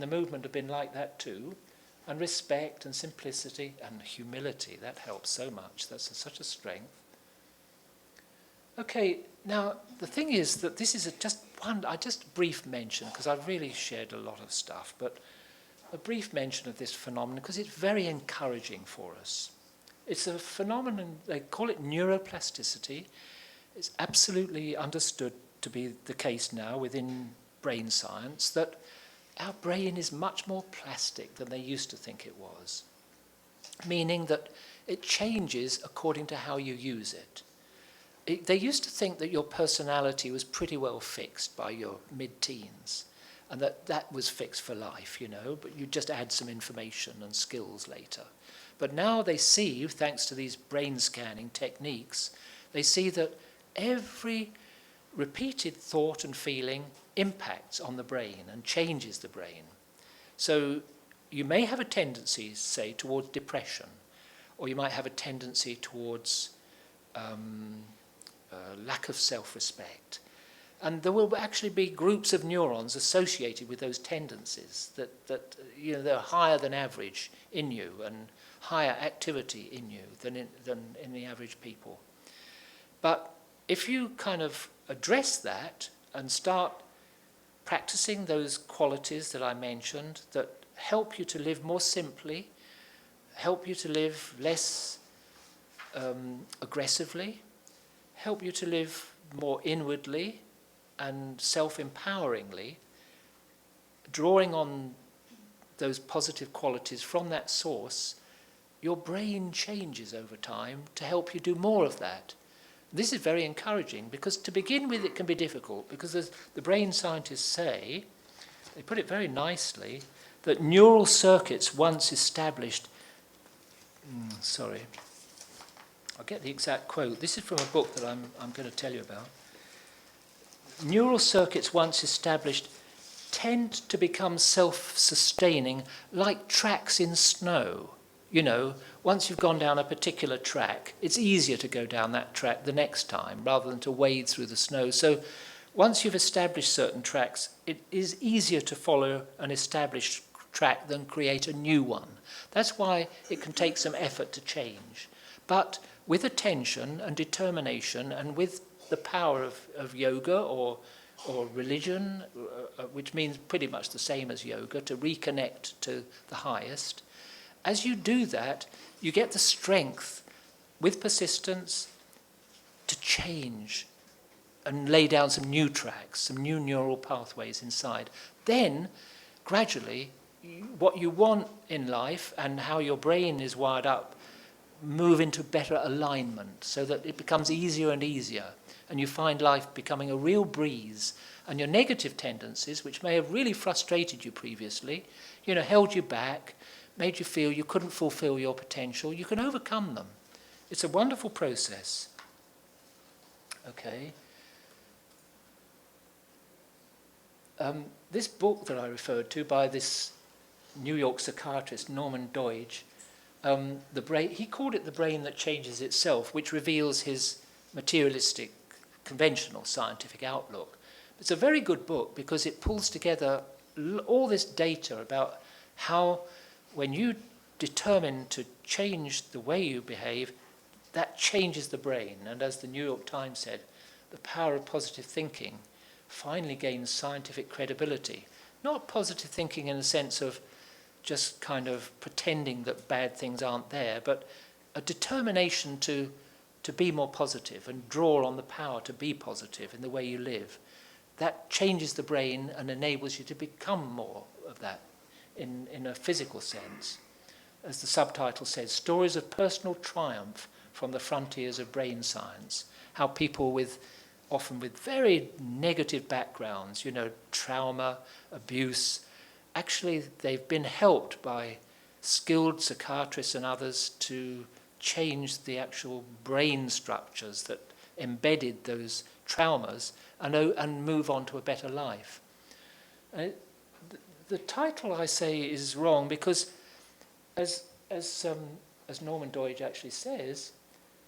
movement have been like that too. and respect and simplicity and humility. That helps so much. That's such a strength. Okay, now the thing is that this is just a brief mention, because I've really shared a lot of stuff, but a brief mention of this phenomenon because it's very encouraging for us. It's a phenomenon, they call it neuroplasticity. It's absolutely understood to be the case now within brain science that our brain is much more plastic than they used to think it was, meaning that it changes according to how you use it. They used to think that your personality was pretty well fixed by your mid-teens, and that was fixed for life, but you just add some information and skills later. But now they see, thanks to these brain scanning techniques, they see that every repeated thought and feeling impacts on the brain and changes the brain. So you may have a tendency, say, towards depression, or you might have a tendency towards lack of self-respect. And there will actually be groups of neurons associated with those tendencies that they're higher than average in you and higher activity in you than in the average people. But if you kind of address that and start practicing those qualities that I mentioned that help you to live more simply, help you to live less aggressively, help you to live more inwardly and self-empoweringly, drawing on those positive qualities from that source, your brain changes over time to help you do more of that. This is very encouraging because to begin with it can be difficult because as the brain scientists say, they put it very nicely, that neural circuits once established, I'll get the exact quote. This is from a book that I'm going to tell you about. Neural circuits once established tend to become self-sustaining like tracks in snow. Once you've gone down a particular track, it's easier to go down that track the next time rather than to wade through the snow. So once you've established certain tracks, it is easier to follow an established track than create a new one. That's why it can take some effort to change. But with attention and determination and with the power of yoga or religion, which means pretty much the same as yoga, to reconnect to the highest, as you do that, you get the strength with persistence to change and lay down some new tracks, some new neural pathways inside. Then, gradually, what you want in life and how your brain is wired up move into better alignment so that it becomes easier and easier and you find life becoming a real breeze and your negative tendencies, which may have really frustrated you previously, held you back, made you feel you couldn't fulfill your potential, you can overcome them. It's a wonderful process. Okay. This book that I referred to by this New York psychiatrist, Norman Doidge, he called it The Brain That Changes Itself, which reveals his materialistic, conventional scientific outlook. It's a very good book because it pulls together all this data about how when you determine to change the way you behave, that changes the brain. And as the New York Times said, the power of positive thinking finally gains scientific credibility. Not positive thinking in the sense of just kind of pretending that bad things aren't there, but a determination to be more positive and draw on the power to be positive in the way you live. That changes the brain and enables you to become more of that in a physical sense. As the subtitle says, stories of personal triumph from the frontiers of brain science. How people often with very negative backgrounds, trauma, abuse, actually they've been helped by skilled psychiatrists and others to change the actual brain structures that embedded those traumas and move on to a better life. The title, I say, is wrong because as Norman Doidge actually says,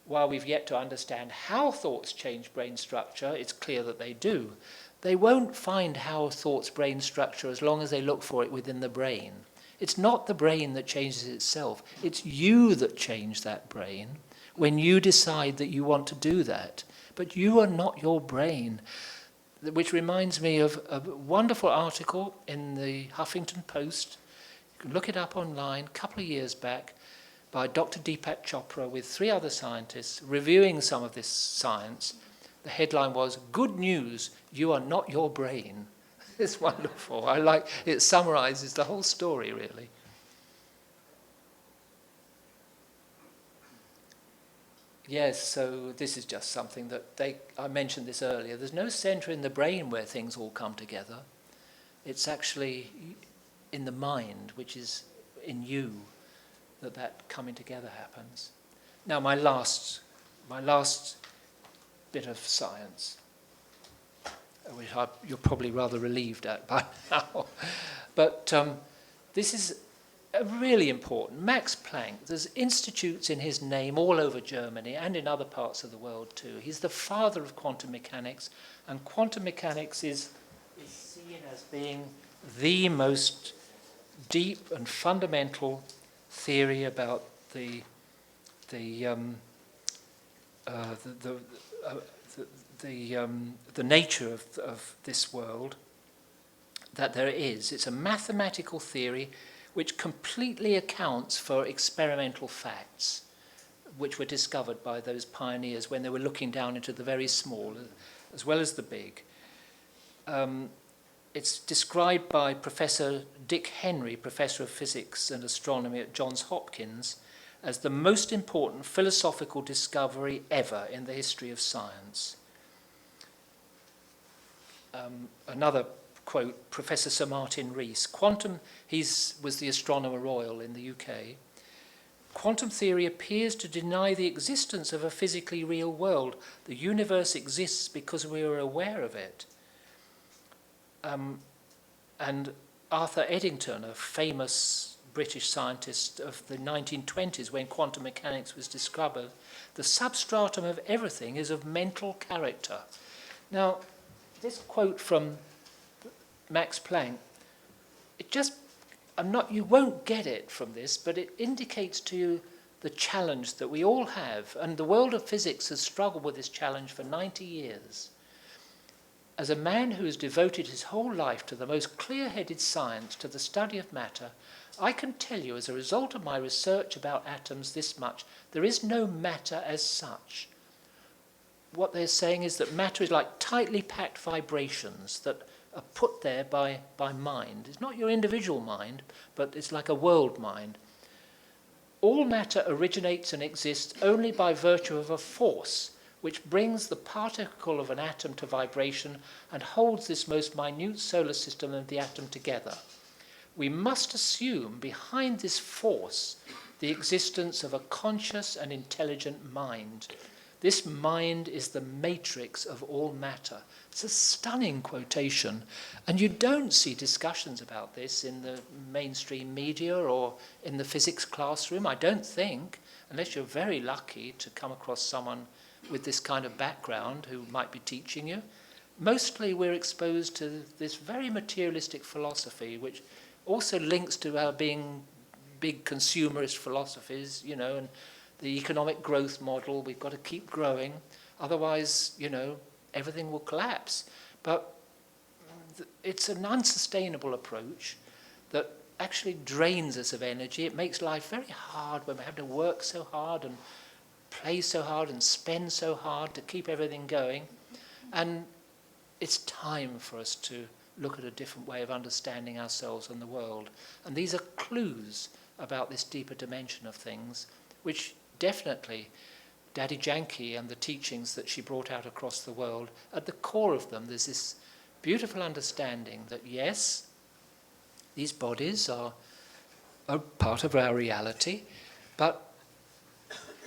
while we've yet to understand how thoughts change brain structure, it's clear that they do. They won't find how thoughts brain structure as long as they look for it within the brain. It's not the brain that changes itself. It's you that change that brain when you decide that you want to do that. But you are not your brain. Which reminds me of a wonderful article in the Huffington Post. You can look it up online, a couple of years back, by Dr. Deepak Chopra with 3 other scientists reviewing some of this science. The headline was, "Good news, you are not your brain." It's wonderful. I like it. Summarizes the whole story, really. Yes, so this is just something that I mentioned this earlier. There's no center in the brain where things all come together. It's actually in the mind, which is in you, that coming together happens. Now, my last bit of science, which you're probably rather relieved at by now. But this is really important. Max Planck, there's institutes in his name all over Germany and in other parts of the world too. He's the father of quantum mechanics, and quantum mechanics is seen as being the most deep and fundamental theory about the nature of this world that there is. It's a mathematical theory which completely accounts for experimental facts, which were discovered by those pioneers when they were looking down into the very small as well as the big. It's described by Professor Dick Henry, Professor of Physics and Astronomy at Johns Hopkins, as the most important philosophical discovery ever in the history of science. Another quote, Professor Sir Martin Rees, he was the Astronomer Royal in the UK. Quantum theory appears to deny the existence of a physically real world. The universe exists because we are aware of it. And Arthur Eddington, a famous British scientist of the 1920s when quantum mechanics was discovered, the substratum of everything is of mental character. Now, this quote from Max Planck, you won't get it from this, but it indicates to you the challenge that we all have, and the world of physics has struggled with this challenge for 90 years. As a man who has devoted his whole life to the most clear-headed science, to the study of matter, I can tell you as a result of my research about atoms this much: there is no matter as such. What they're saying is that matter is like tightly packed vibrations that are put there by mind. It's not your individual mind, but it's like a world mind. All matter originates and exists only by virtue of a force which brings the particle of an atom to vibration and holds this most minute solar system and the atom together. We must assume behind this force the existence of a conscious and intelligent mind. This mind is the matrix of all matter. It's a stunning quotation, and you don't see discussions about this in the mainstream media or in the physics classroom, I don't think, unless you're very lucky to come across someone with this kind of background who might be teaching you. Mostly we're exposed to this very materialistic philosophy, which also links to our being big consumerist philosophies, and the economic growth model. We've got to keep growing, otherwise, everything will collapse. But it's an unsustainable approach that actually drains us of energy. It makes life very hard when we have to work so hard and play so hard and spend so hard to keep everything going. And it's time for us to look at a different way of understanding ourselves and the world. And these are clues about this deeper dimension of things, which definitely Dadi Janki and the teachings that she brought out across the world, at the core of them there's this beautiful understanding that yes, these bodies are part of our reality, but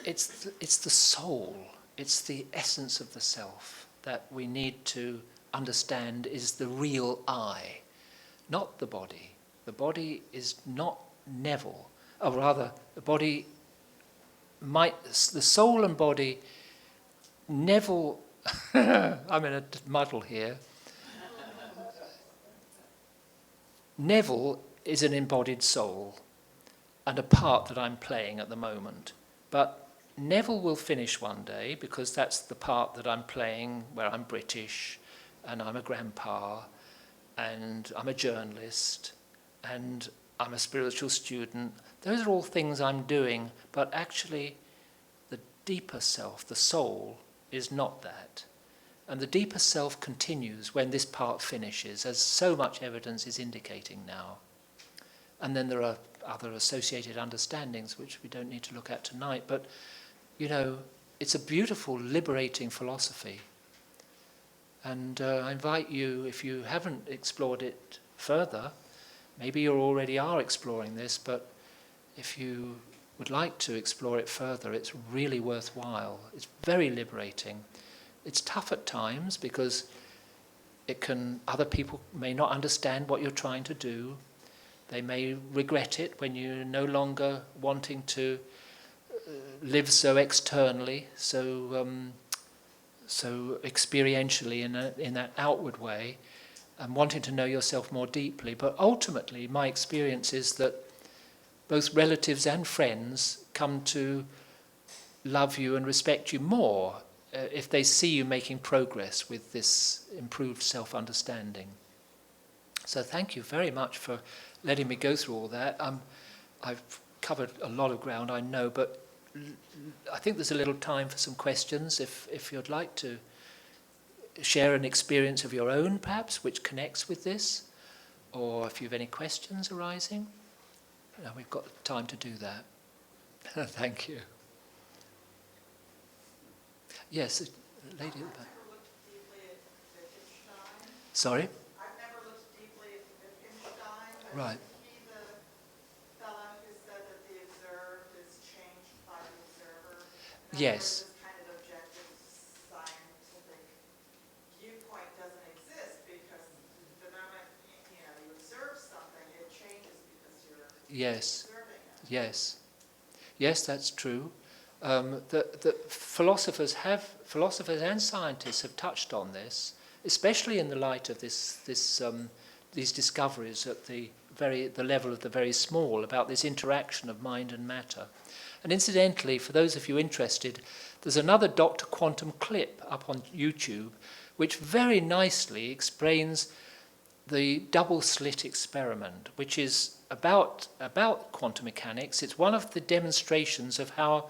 it's the soul, it's the essence of the self that we need to understand is the real I, not the body. The body is not Neville, or rather, the soul and body, Neville, I'm in a muddle here. Neville is an embodied soul and a part that I'm playing at the moment. But Neville will finish one day, because that's the part that I'm playing where I'm British and I'm a grandpa and I'm a journalist and I'm a spiritual student. Those are all things I'm doing, but actually the deeper self, the soul, is not that. And the deeper self continues when this part finishes, as so much evidence is indicating now. And then there are other associated understandings which we don't need to look at tonight, but you know, it's a beautiful, liberating philosophy. And I invite you, if you haven't explored it further, maybe you already are exploring this, but if you would like to explore it further, it's really worthwhile. It's very liberating. It's tough at times because other people may not understand what you're trying to do. They may regret it when you're no longer wanting to live so externally, so experientially in that outward way, and wanting to know yourself more deeply. But ultimately, my experience is that both relatives and friends come to love you and respect you more if they see you making progress with this improved self-understanding. So thank you very much for letting me go through all that. I've covered a lot of ground, I know, but I think there's a little time for some questions if you'd like to share an experience of your own, perhaps, which connects with this, or if you have any questions arising. We've got time to do that. Thank you. Yes, a lady at the back. Sorry? I've never looked deeply at Wittgenstein, but Right. he the fellow who said that the observed is changed by the observer. Yes. This kind of objective scientific viewpoint doesn't exist because the moment you observe something, it changes because you're observing it. Yes. Yes, that's true. The philosophers and scientists have touched on this, especially in the light of these discoveries at the level of the very small about this interaction of mind and matter. And incidentally, for those of you interested, there's another Dr. Quantum clip up on YouTube which very nicely explains the double slit experiment, which is about quantum mechanics. It's one of the demonstrations of how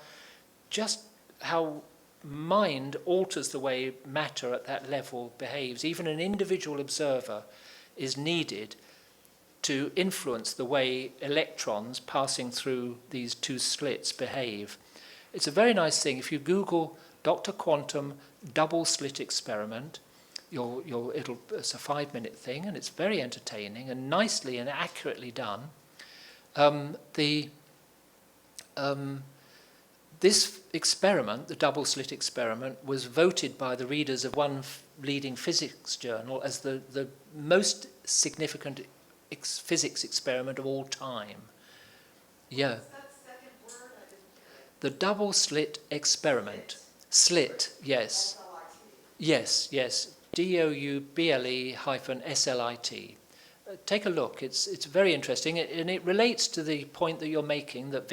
mind alters the way matter at that level behaves. Even an individual observer is needed to influence the way electrons passing through these two slits behave. It's a very nice thing. If you Google Dr. Quantum double slit experiment, it's a 5-minute thing, and it's very entertaining and nicely and accurately done. This experiment, the double slit experiment, was voted by the readers of one leading physics journal as the most significant physics experiment of all time. Yeah. What's that second word? I didn't hear it. The double slit experiment. Slit, yes. S-L-I-T. Yes. DOUBLE-SLIT. Take a look. It's very interesting, and it relates to the point that you're making that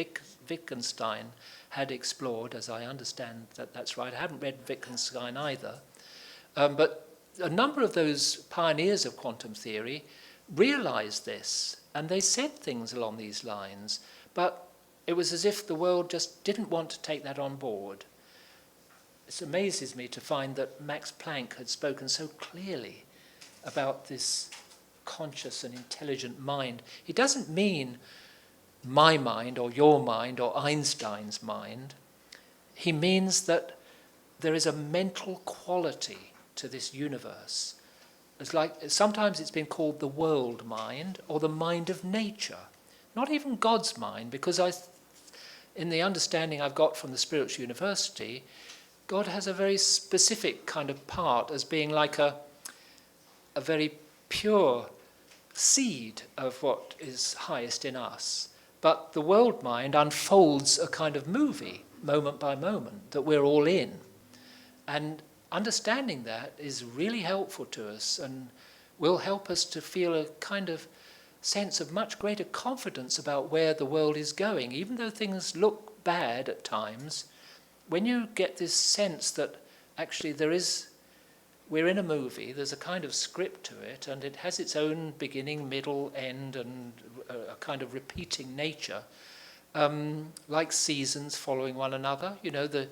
Wittgenstein had explored, as I understand that's right. I haven't read Wittgenstein either. But a number of those pioneers of quantum theory realized this, and they said things along these lines, but it was as if the world just didn't want to take that on board. It amazes me to find that Max Planck had spoken so clearly about this conscious and intelligent mind. He doesn't mean my mind or your mind or Einstein's mind. He means that there is a mental quality to this universe. It's like sometimes it's been called the world mind or the mind of nature, not even God's mind, because in the understanding I've got from the Spiritual University, God has a very specific kind of part as being like a very pure seed of what is highest in us. But the world mind unfolds a kind of movie, moment by moment, that we're all in. And understanding that is really helpful to us and will help us to feel a kind of sense of much greater confidence about where the world is going. Even though things look bad at times, when you get this sense that actually we're in a movie, there's a kind of script to it, and it has its own beginning, middle, end, and a kind of repeating nature, like seasons following one another. You know, the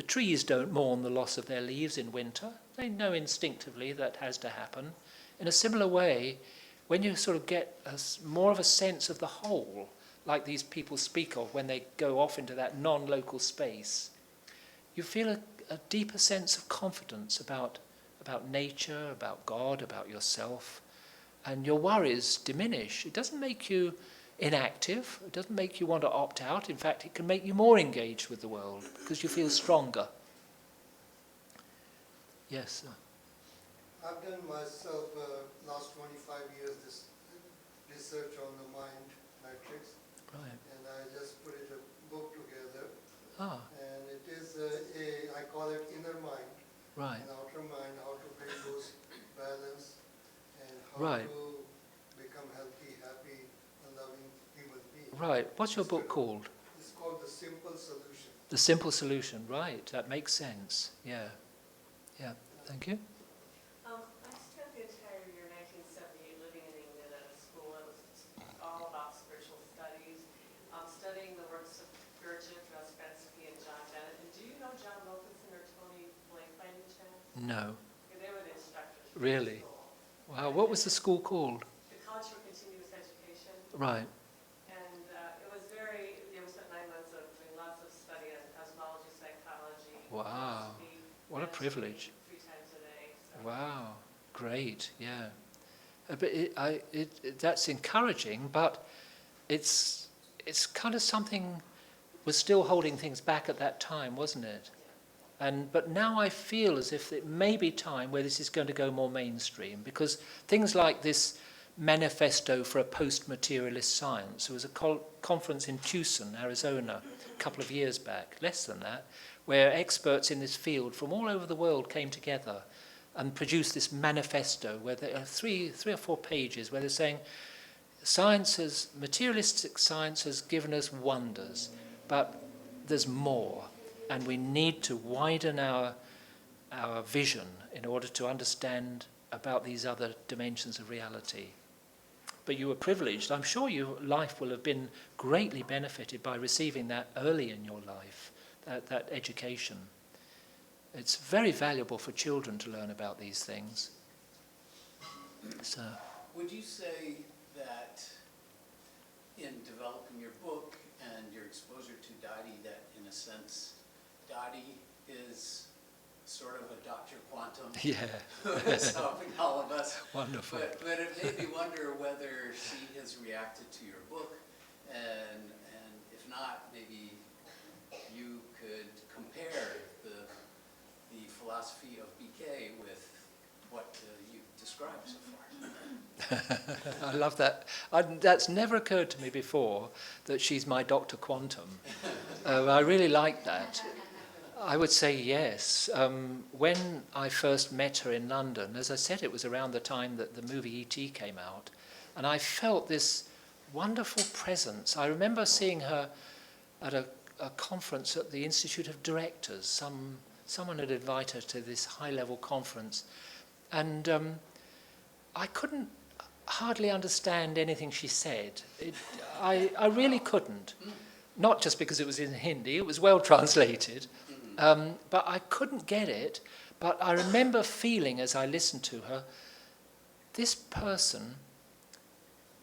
trees don't mourn the loss of their leaves in winter. They know instinctively that has to happen. In a similar way, when you sort of get more of a sense of the whole, like these people speak of when they go off into that non-local space, you feel a deeper sense of confidence about nature, about God, about yourself, and your worries diminish. It doesn't make you inactive. It doesn't make you want to opt out. In fact, it can make you more engaged with the world because you feel stronger. Yes, sir. I've done myself last 25 years this research on the mind matrix, Right. and I just put it a book together. Ah. And it is I call it inner mind, Right. and outer mind, how to bring those balance and how Right. to become healthy, happy, and loving human being. Right. What's your book called? It's called The Simple Solution. The Simple Solution. Right. That makes sense. Yeah. Yeah. Thank you. I spent the entire year 1978 living in England at a school that was all about spiritual studies, studying the works of Gurdjieff, Neuroplasticity, and John Bennett. And do you know John Wilkinson or Tony Blake by any chance? No. They were the instructors. Really? The school. Wow. What was the school called? The College for Continuous Education. Right. And it was we spent 9 months of doing lots of study on cosmology, psychology. Wow. philosophy, What a chemistry, privilege. 3 times a day. So. Wow. Great. Yeah. But that's encouraging, but it's kind of something was still holding things back at that time, wasn't it? But now I feel as if it may be time where this is going to go more mainstream, because things like this manifesto for a post-materialist science, there was a conference in Tucson, Arizona, a couple of years back, less than that, where experts in this field from all over the world came together and produced this manifesto where there are three or four pages where they're saying materialistic science has given us wonders, but there's more, and we need to widen our vision in order to understand about these other dimensions of reality. But you were privileged. I'm sure your life will have been greatly benefited by receiving that early in your life, that education. It's very valuable for children to learn about these things. So, would you say that in developing your book and your exposure to Dadi, that in a sense, Dadi is sort of a Dr. Quantum, yeah, who is helping all of us? Wonderful. But it made me wonder whether she has reacted to your book, and if not, maybe you could compare the philosophy of BK with what you've described so far. I love that. That's never occurred to me before, that she's my Dr. Quantum. I really like that. I would say yes. When I first met her in London, as I said, it was around the time that the movie E.T. came out, and I felt this wonderful presence. I remember seeing her at a conference at the Institute of Directors. Someone had invited her to this high-level conference, and I couldn't hardly understand anything she said. I really couldn't. Not just because it was in Hindi, it was well translated, but I couldn't get it. But I remember feeling, as I listened to her, this person,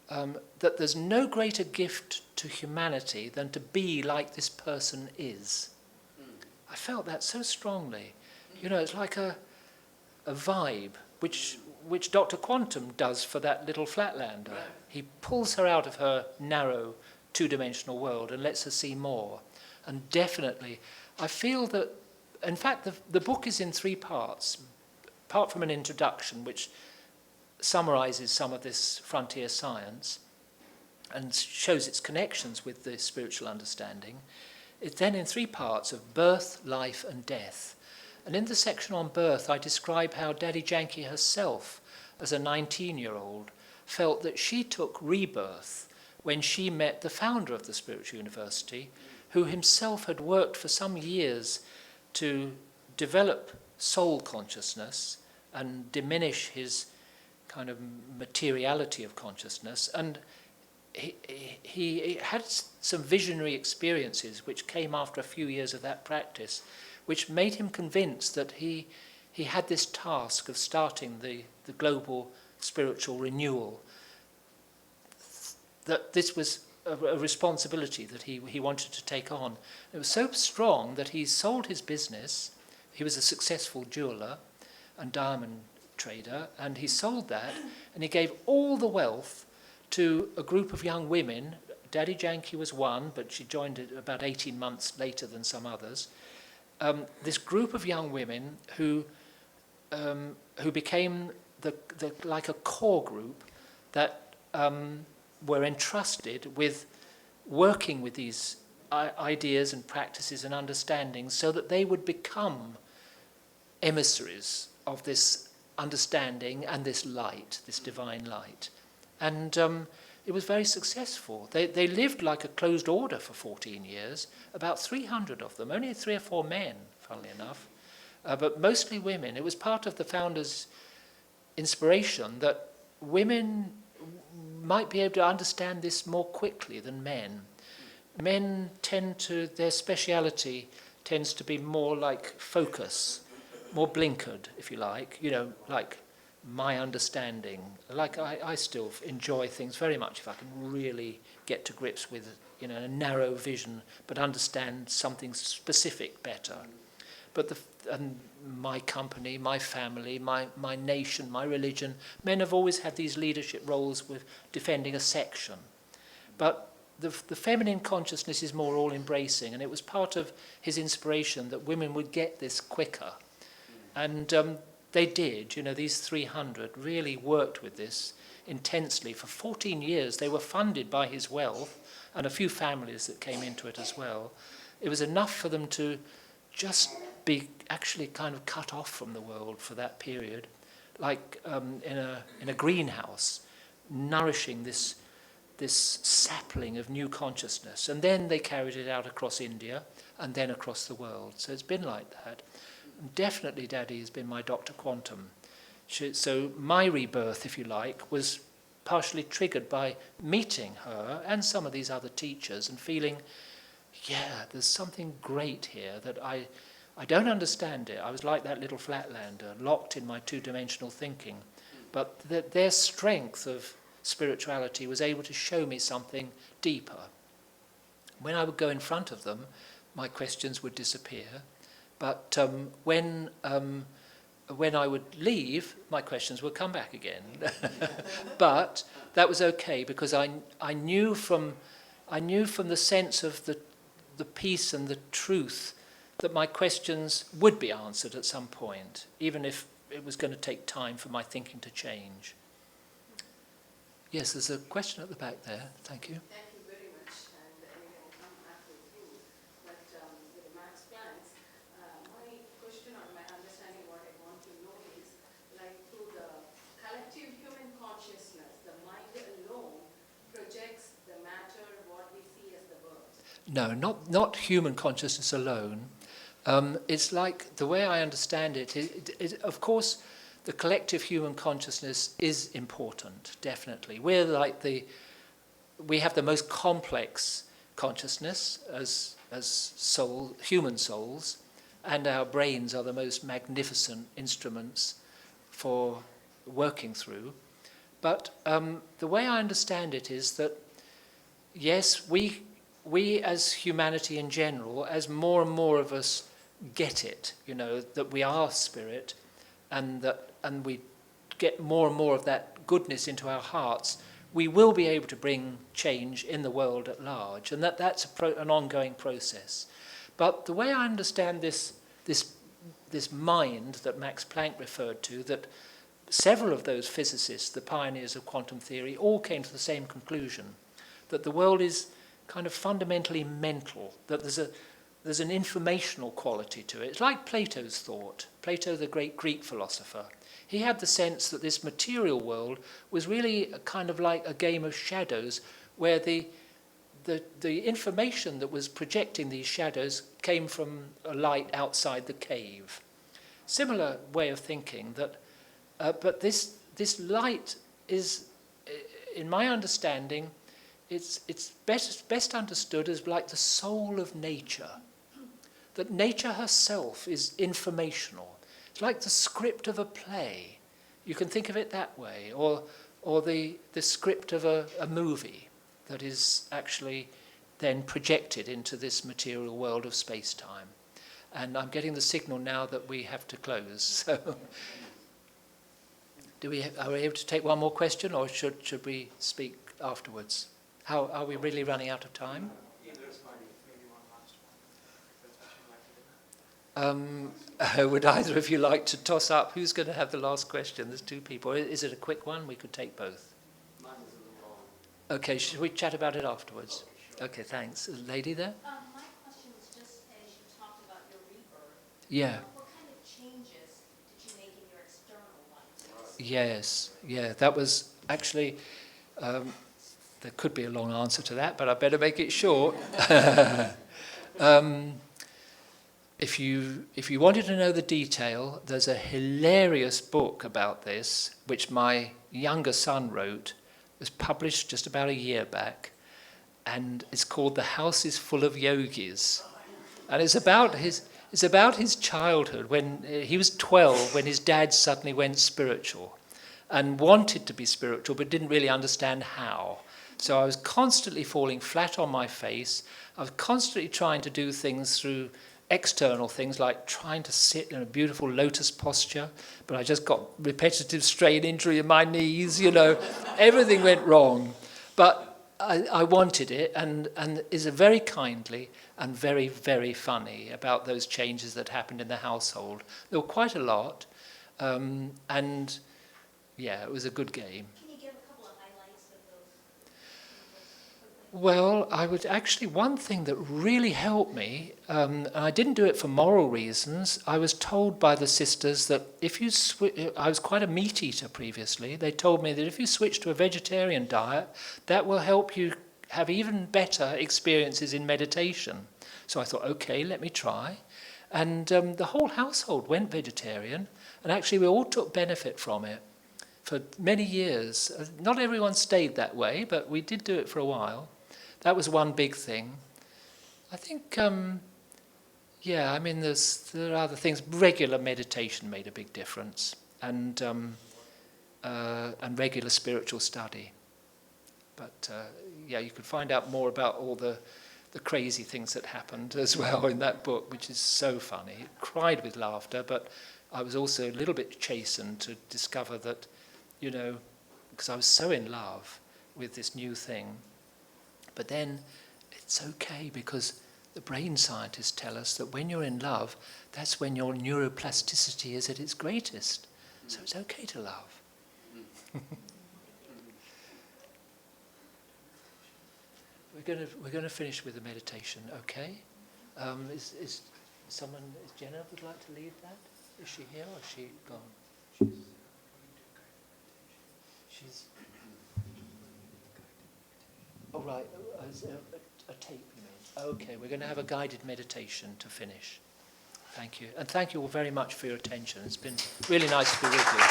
that there's no greater gift to humanity than to be like this person is. I felt that so strongly. You know, it's like a vibe, which Dr. Quantum does for that little Flatlander. Right. He pulls her out of her narrow, two-dimensional world and lets her see more. And definitely, I feel that, in fact, the book is in 3 parts. Apart from an introduction, which summarizes some of this frontier science and shows its connections with the spiritual understanding, it's then in 3 parts of birth, life, and death. And in the section on birth, I describe how Dadi Janki herself, as a 19-year-old, felt that she took rebirth when she met the founder of the Spiritual University, who himself had worked for some years to develop soul consciousness and diminish his kind of materiality of consciousness. And he had some visionary experiences which came after a few years of that practice, which made him convinced that he had this task of starting the global spiritual renewal, that this was a responsibility that he wanted to take on. It was so strong that he sold his business. He was a successful jeweler and diamond trader, and he sold that, and he gave all the wealth to a group of young women. Dadi Janki was one, but she joined it about 18 months later than some others. This group of young women who became like a core group that were entrusted with working with these ideas and practices and understandings so that they would become emissaries of this understanding and this light, this divine light. And it was very successful. They lived like a closed order for 14 years, about 300 of them, only 3 or 4 men, funnily enough, but mostly women. It was part of the founder's inspiration that women might be able to understand this more quickly than men. Men tend to, their speciality tends to be more like focus, more blinkered, if you like, like my understanding. Like I still enjoy things very much if I can really get to grips with, a narrow vision, but understand something specific better. But and my company, my family, my nation, my religion, men have always had these leadership roles with defending a section. But the feminine consciousness is more all-embracing, and it was part of his inspiration that women would get this quicker. And they did. These 300 really worked with this intensely. For 14 years, they were funded by his wealth and a few families that came into it as well. It was enough for them to just be actually kind of cut off from the world for that period, like in a greenhouse, nourishing this sapling of new consciousness. And then they carried it out across India and then across the world. So it's been like that. And definitely Dadi has been my Dr. Quantum. So my rebirth, if you like, was partially triggered by meeting her and some of these other teachers and feeling, yeah, there's something great here that I don't understand it. I was like that little Flatlander, locked in my two-dimensional thinking. But their strength of spirituality was able to show me something deeper. When I would go in front of them, my questions would disappear. But when I would leave, my questions would come back again. But that was okay, because I knew from the sense of the peace and the truth that my questions would be answered at some point, even if it was going to take time for my thinking to change. Yes, there's a question at the back there. Thank you. Thank you very much. And anyway, I'll come back with you. But with Max Planck's, my question or my understanding, what I want to know is, like through the collective human consciousness, the mind alone projects the matter, what we see as the world. No, not human consciousness alone. It's like, the way I understand it, of course, the collective human consciousness is important, definitely. We have the most complex consciousness as human souls, and our brains are the most magnificent instruments for working through. But the way I understand it is that, yes, we as humanity in general, as more and more of us get it, that we are spirit, and we get more and more of that goodness into our hearts, we will be able to bring change in the world at large, and that's an ongoing process. But the way I understand this mind that Max Planck referred to, that several of those physicists, the pioneers of quantum theory, all came to the same conclusion, that the world is kind of fundamentally mental, that there's an informational quality to it. It's like Plato's thought. Plato, the great Greek philosopher, He had the sense that this material world was really a kind of like a game of shadows, where the information that was projecting these shadows came from a light outside the cave. Similar way of thinking, that, but this light is, in my understanding, it's best understood as like the soul of nature. That nature herself is informational. It's like the script of a play. You can think of it that way, or the script of a movie that is actually then projected into this material world of space-time. And I'm getting the signal now that we have to close. So, are we able to take one more question, or should we speak afterwards? How are we really running out of time? Would either of you like to toss up? Who's going to have the last question? There's two people. Is it a quick one? We could take both. Okay, should we chat about it afterwards? Okay, thanks. Lady there? My question was just as you talked about your rebirth. Yeah. What kind of changes did you make in your external life? Yes, yeah, that was actually, there could be a long answer to that, but I better make it short. If you wanted to know the detail, there's a hilarious book about this, which my younger son wrote. It was published just about a year back, and it's called The House is Full of Yogis. And it's about his childhood, when he was 12, when his dad suddenly went spiritual and wanted to be spiritual but didn't really understand how. So I was constantly falling flat on my face. I was constantly trying to do things through external things, like trying to sit in a beautiful lotus posture, but I just got repetitive strain injury in my knees, everything went wrong. But I wanted it, and is very kindly and very, very funny about those changes that happened in the household. There were quite a lot, and yeah, it was a good game. Can you give a couple of highlights of those? Well, I would actually, one thing that really helped me, and I didn't do it for moral reasons, I was told by the sisters that if you I was quite a meat eater previously, they told me that if you switch to a vegetarian diet, that will help you have even better experiences in meditation. So I thought, okay, let me try. And the whole household went vegetarian, and actually we all took benefit from it for many years. Not everyone stayed that way, but we did do it for a while. That was one big thing. I think, there are other things. Regular meditation made a big difference, and regular spiritual study. But you could find out more about all the crazy things that happened as well in that book, which is so funny. I cried with laughter, but I was also a little bit chastened to discover that, because I was so in love with this new thing. But then it's okay, because the brain scientists tell us that when you're in love, that's when your neuroplasticity is at its greatest. So it's okay to love. We're going to finish with a meditation, okay? Is Jenna would like to lead that? Is she here or is she gone? She's. Oh, right. A tape, you mean? Okay, we're going to have a guided meditation to finish. Thank you. And thank you all very much for your attention. It's been really nice to be with you.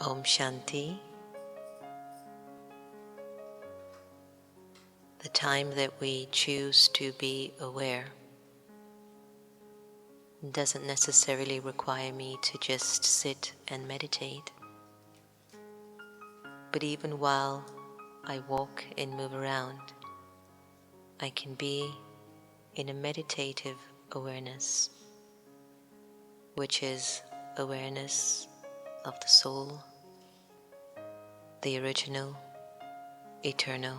Om Shanti. The time that we choose to be aware doesn't necessarily require me to just sit and meditate. But even while I walk and move around, I can be in a meditative awareness, which is awareness of the soul, the original, eternal,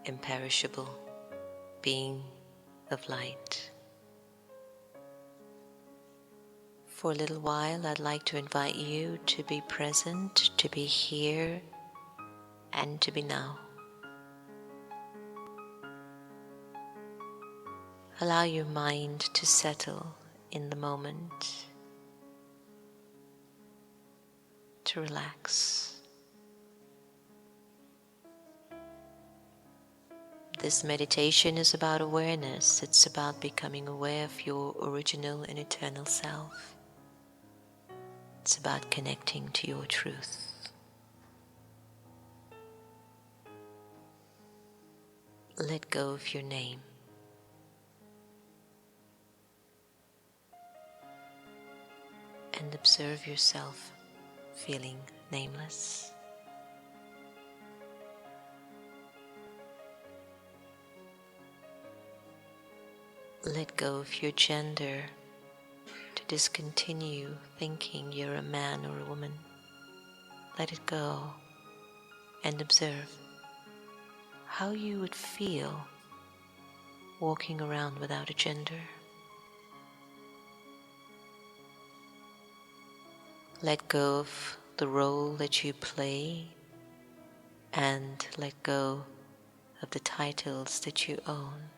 imperishable being of light. For a little while, I'd like to invite you to be present, to be here, and to be now. Allow your mind to settle in the moment, to relax. This meditation is about awareness. It's about becoming aware of your original and eternal self. It's about connecting to your truth. Let go of your name. And observe yourself feeling nameless. Let go of your gender, to discontinue thinking you're a man or a woman. Let it go and observe how you would feel walking around without a gender. Let go of the role that you play and let go of the titles that you own.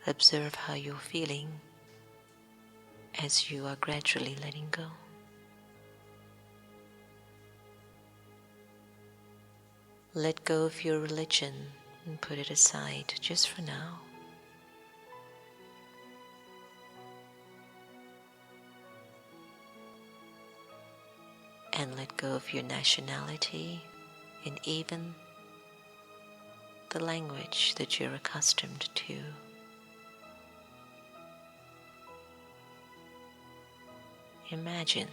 Observe how you're feeling as you are gradually letting go. Let go of your religion and put it aside just for now. And let go of your nationality and even the language that you're accustomed to. Imagine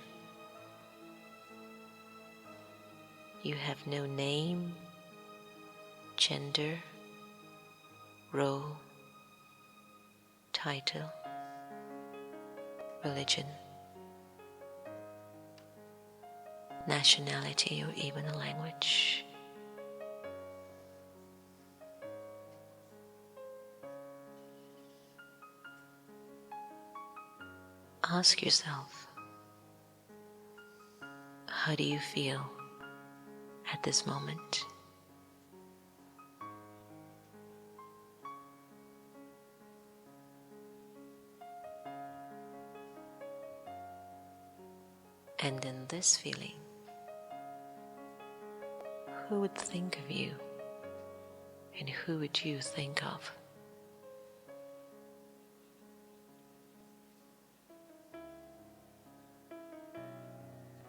you have no name, gender, role, title, religion, nationality, or even a language. Ask yourself, how do you feel at this moment? And in this feeling, who would think of you and who would you think of?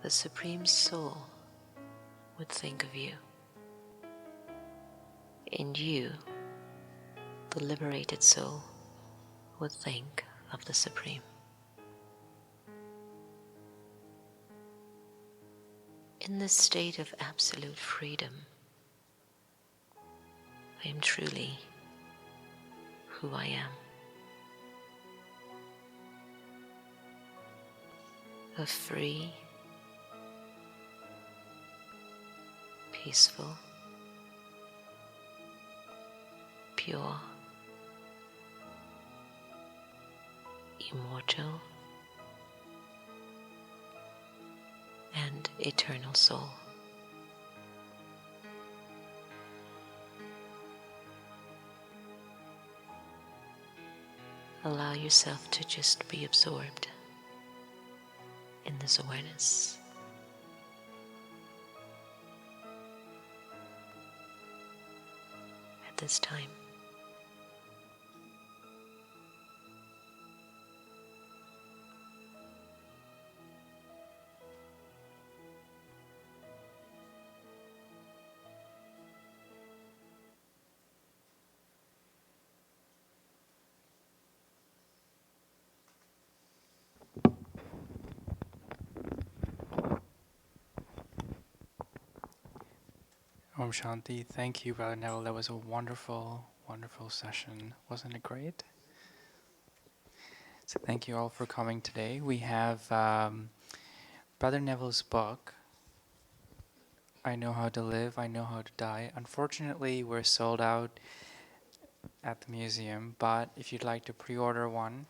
The Supreme Soul would think of you, and you, the liberated soul, would think of the Supreme. In this state of absolute freedom, I am truly who I am. A free, peaceful, pure, immortal, and eternal soul. Allow yourself to just be absorbed in this awareness. At this time, Om Shanti. Thank you, Brother Neville. That was a wonderful, wonderful session. Wasn't it great? So thank you all for coming today. We have Brother Neville's book, I Know How to Live, I Know How to Die. Unfortunately, we're sold out at the museum, but if you'd like to pre-order one,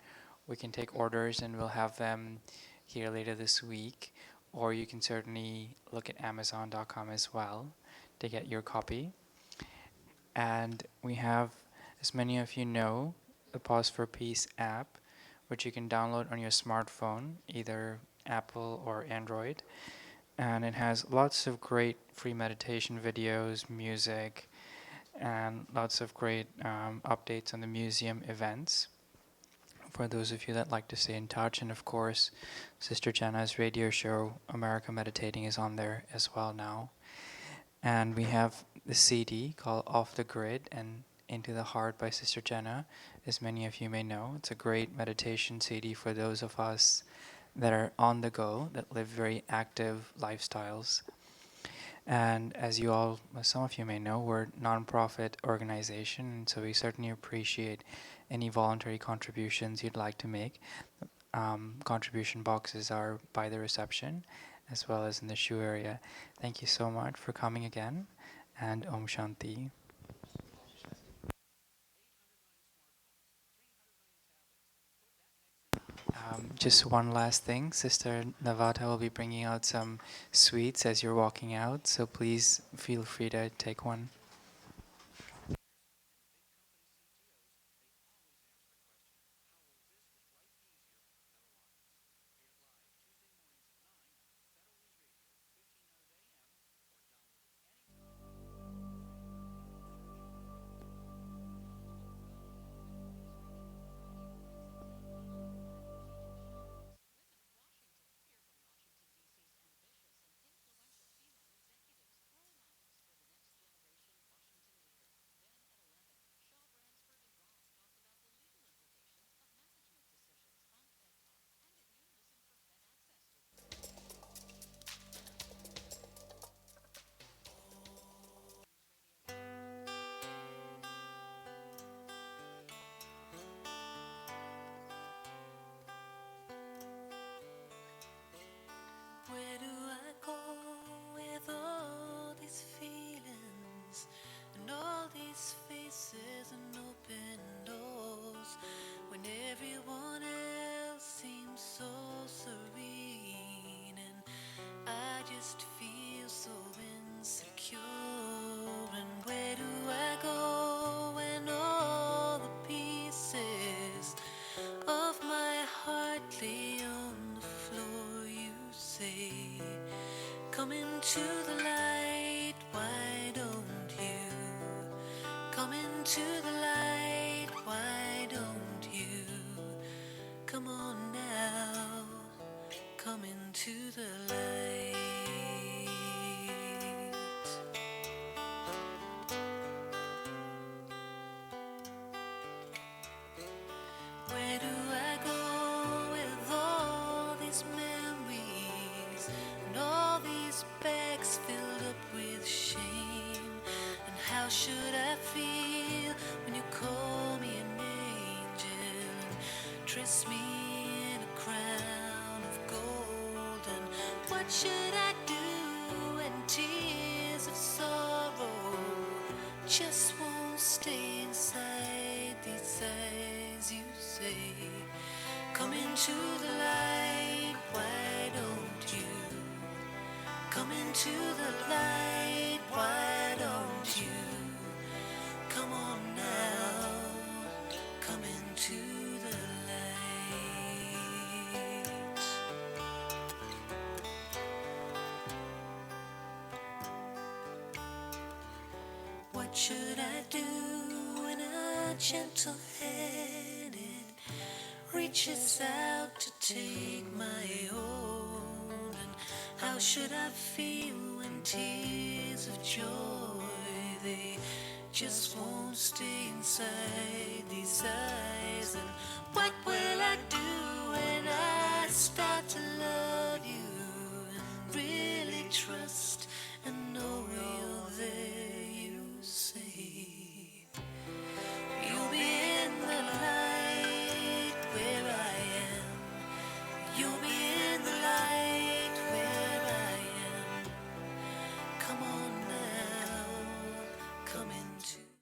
we can take orders and we'll have them here later this week. Or you can certainly look at Amazon.com as well to get your copy. And we have, as many of you know, the Pause for Peace app, which you can download on your smartphone, either Apple or Android. And it has lots of great free meditation videos, music, and lots of great updates on the museum events for those of you that like to stay in touch. And of course, Sister Jenna's radio show, America Meditating, is on there as well now. And we have the CD called Off the Grid and Into the Heart by Sister Jenna, as many of you may know. It's a great meditation CD for those of us that are on the go, that live very active lifestyles. And as you all, some of you may know, we're a non-profit organization, and so we certainly appreciate any voluntary contributions you'd like to make. Contribution boxes are by the reception, as well as in the shoe area. Thank you so much for coming again, and Om Shanti. Just one last thing, Sister Navata will be bringing out some sweets as you're walking out, so please feel free to take one. Where do I go with all these feelings and all these faces and open doors when everyone else seems so serene and I just feel so insecure? And where do I go when all the pieces of my heart lay on the floor? You say, come into the light, why don't you? Come into the light, why don't you? Come on now, come into the light. Where do I go with all these memories and all these bags filled up with shame? And how should I feel when you call me an angel and dress me in a crown of gold? And what should I do when tears of sorrow just won't stay inside these eyes? You say, come into the light, why don't you? Come into the light, why don't you? Come on now, come into the light. What should I do when a gentle-handed reaches out to take my own? And how should I feel when tears of joy, they just won't stay inside these eyes? And what will I do when I start to love you and really trust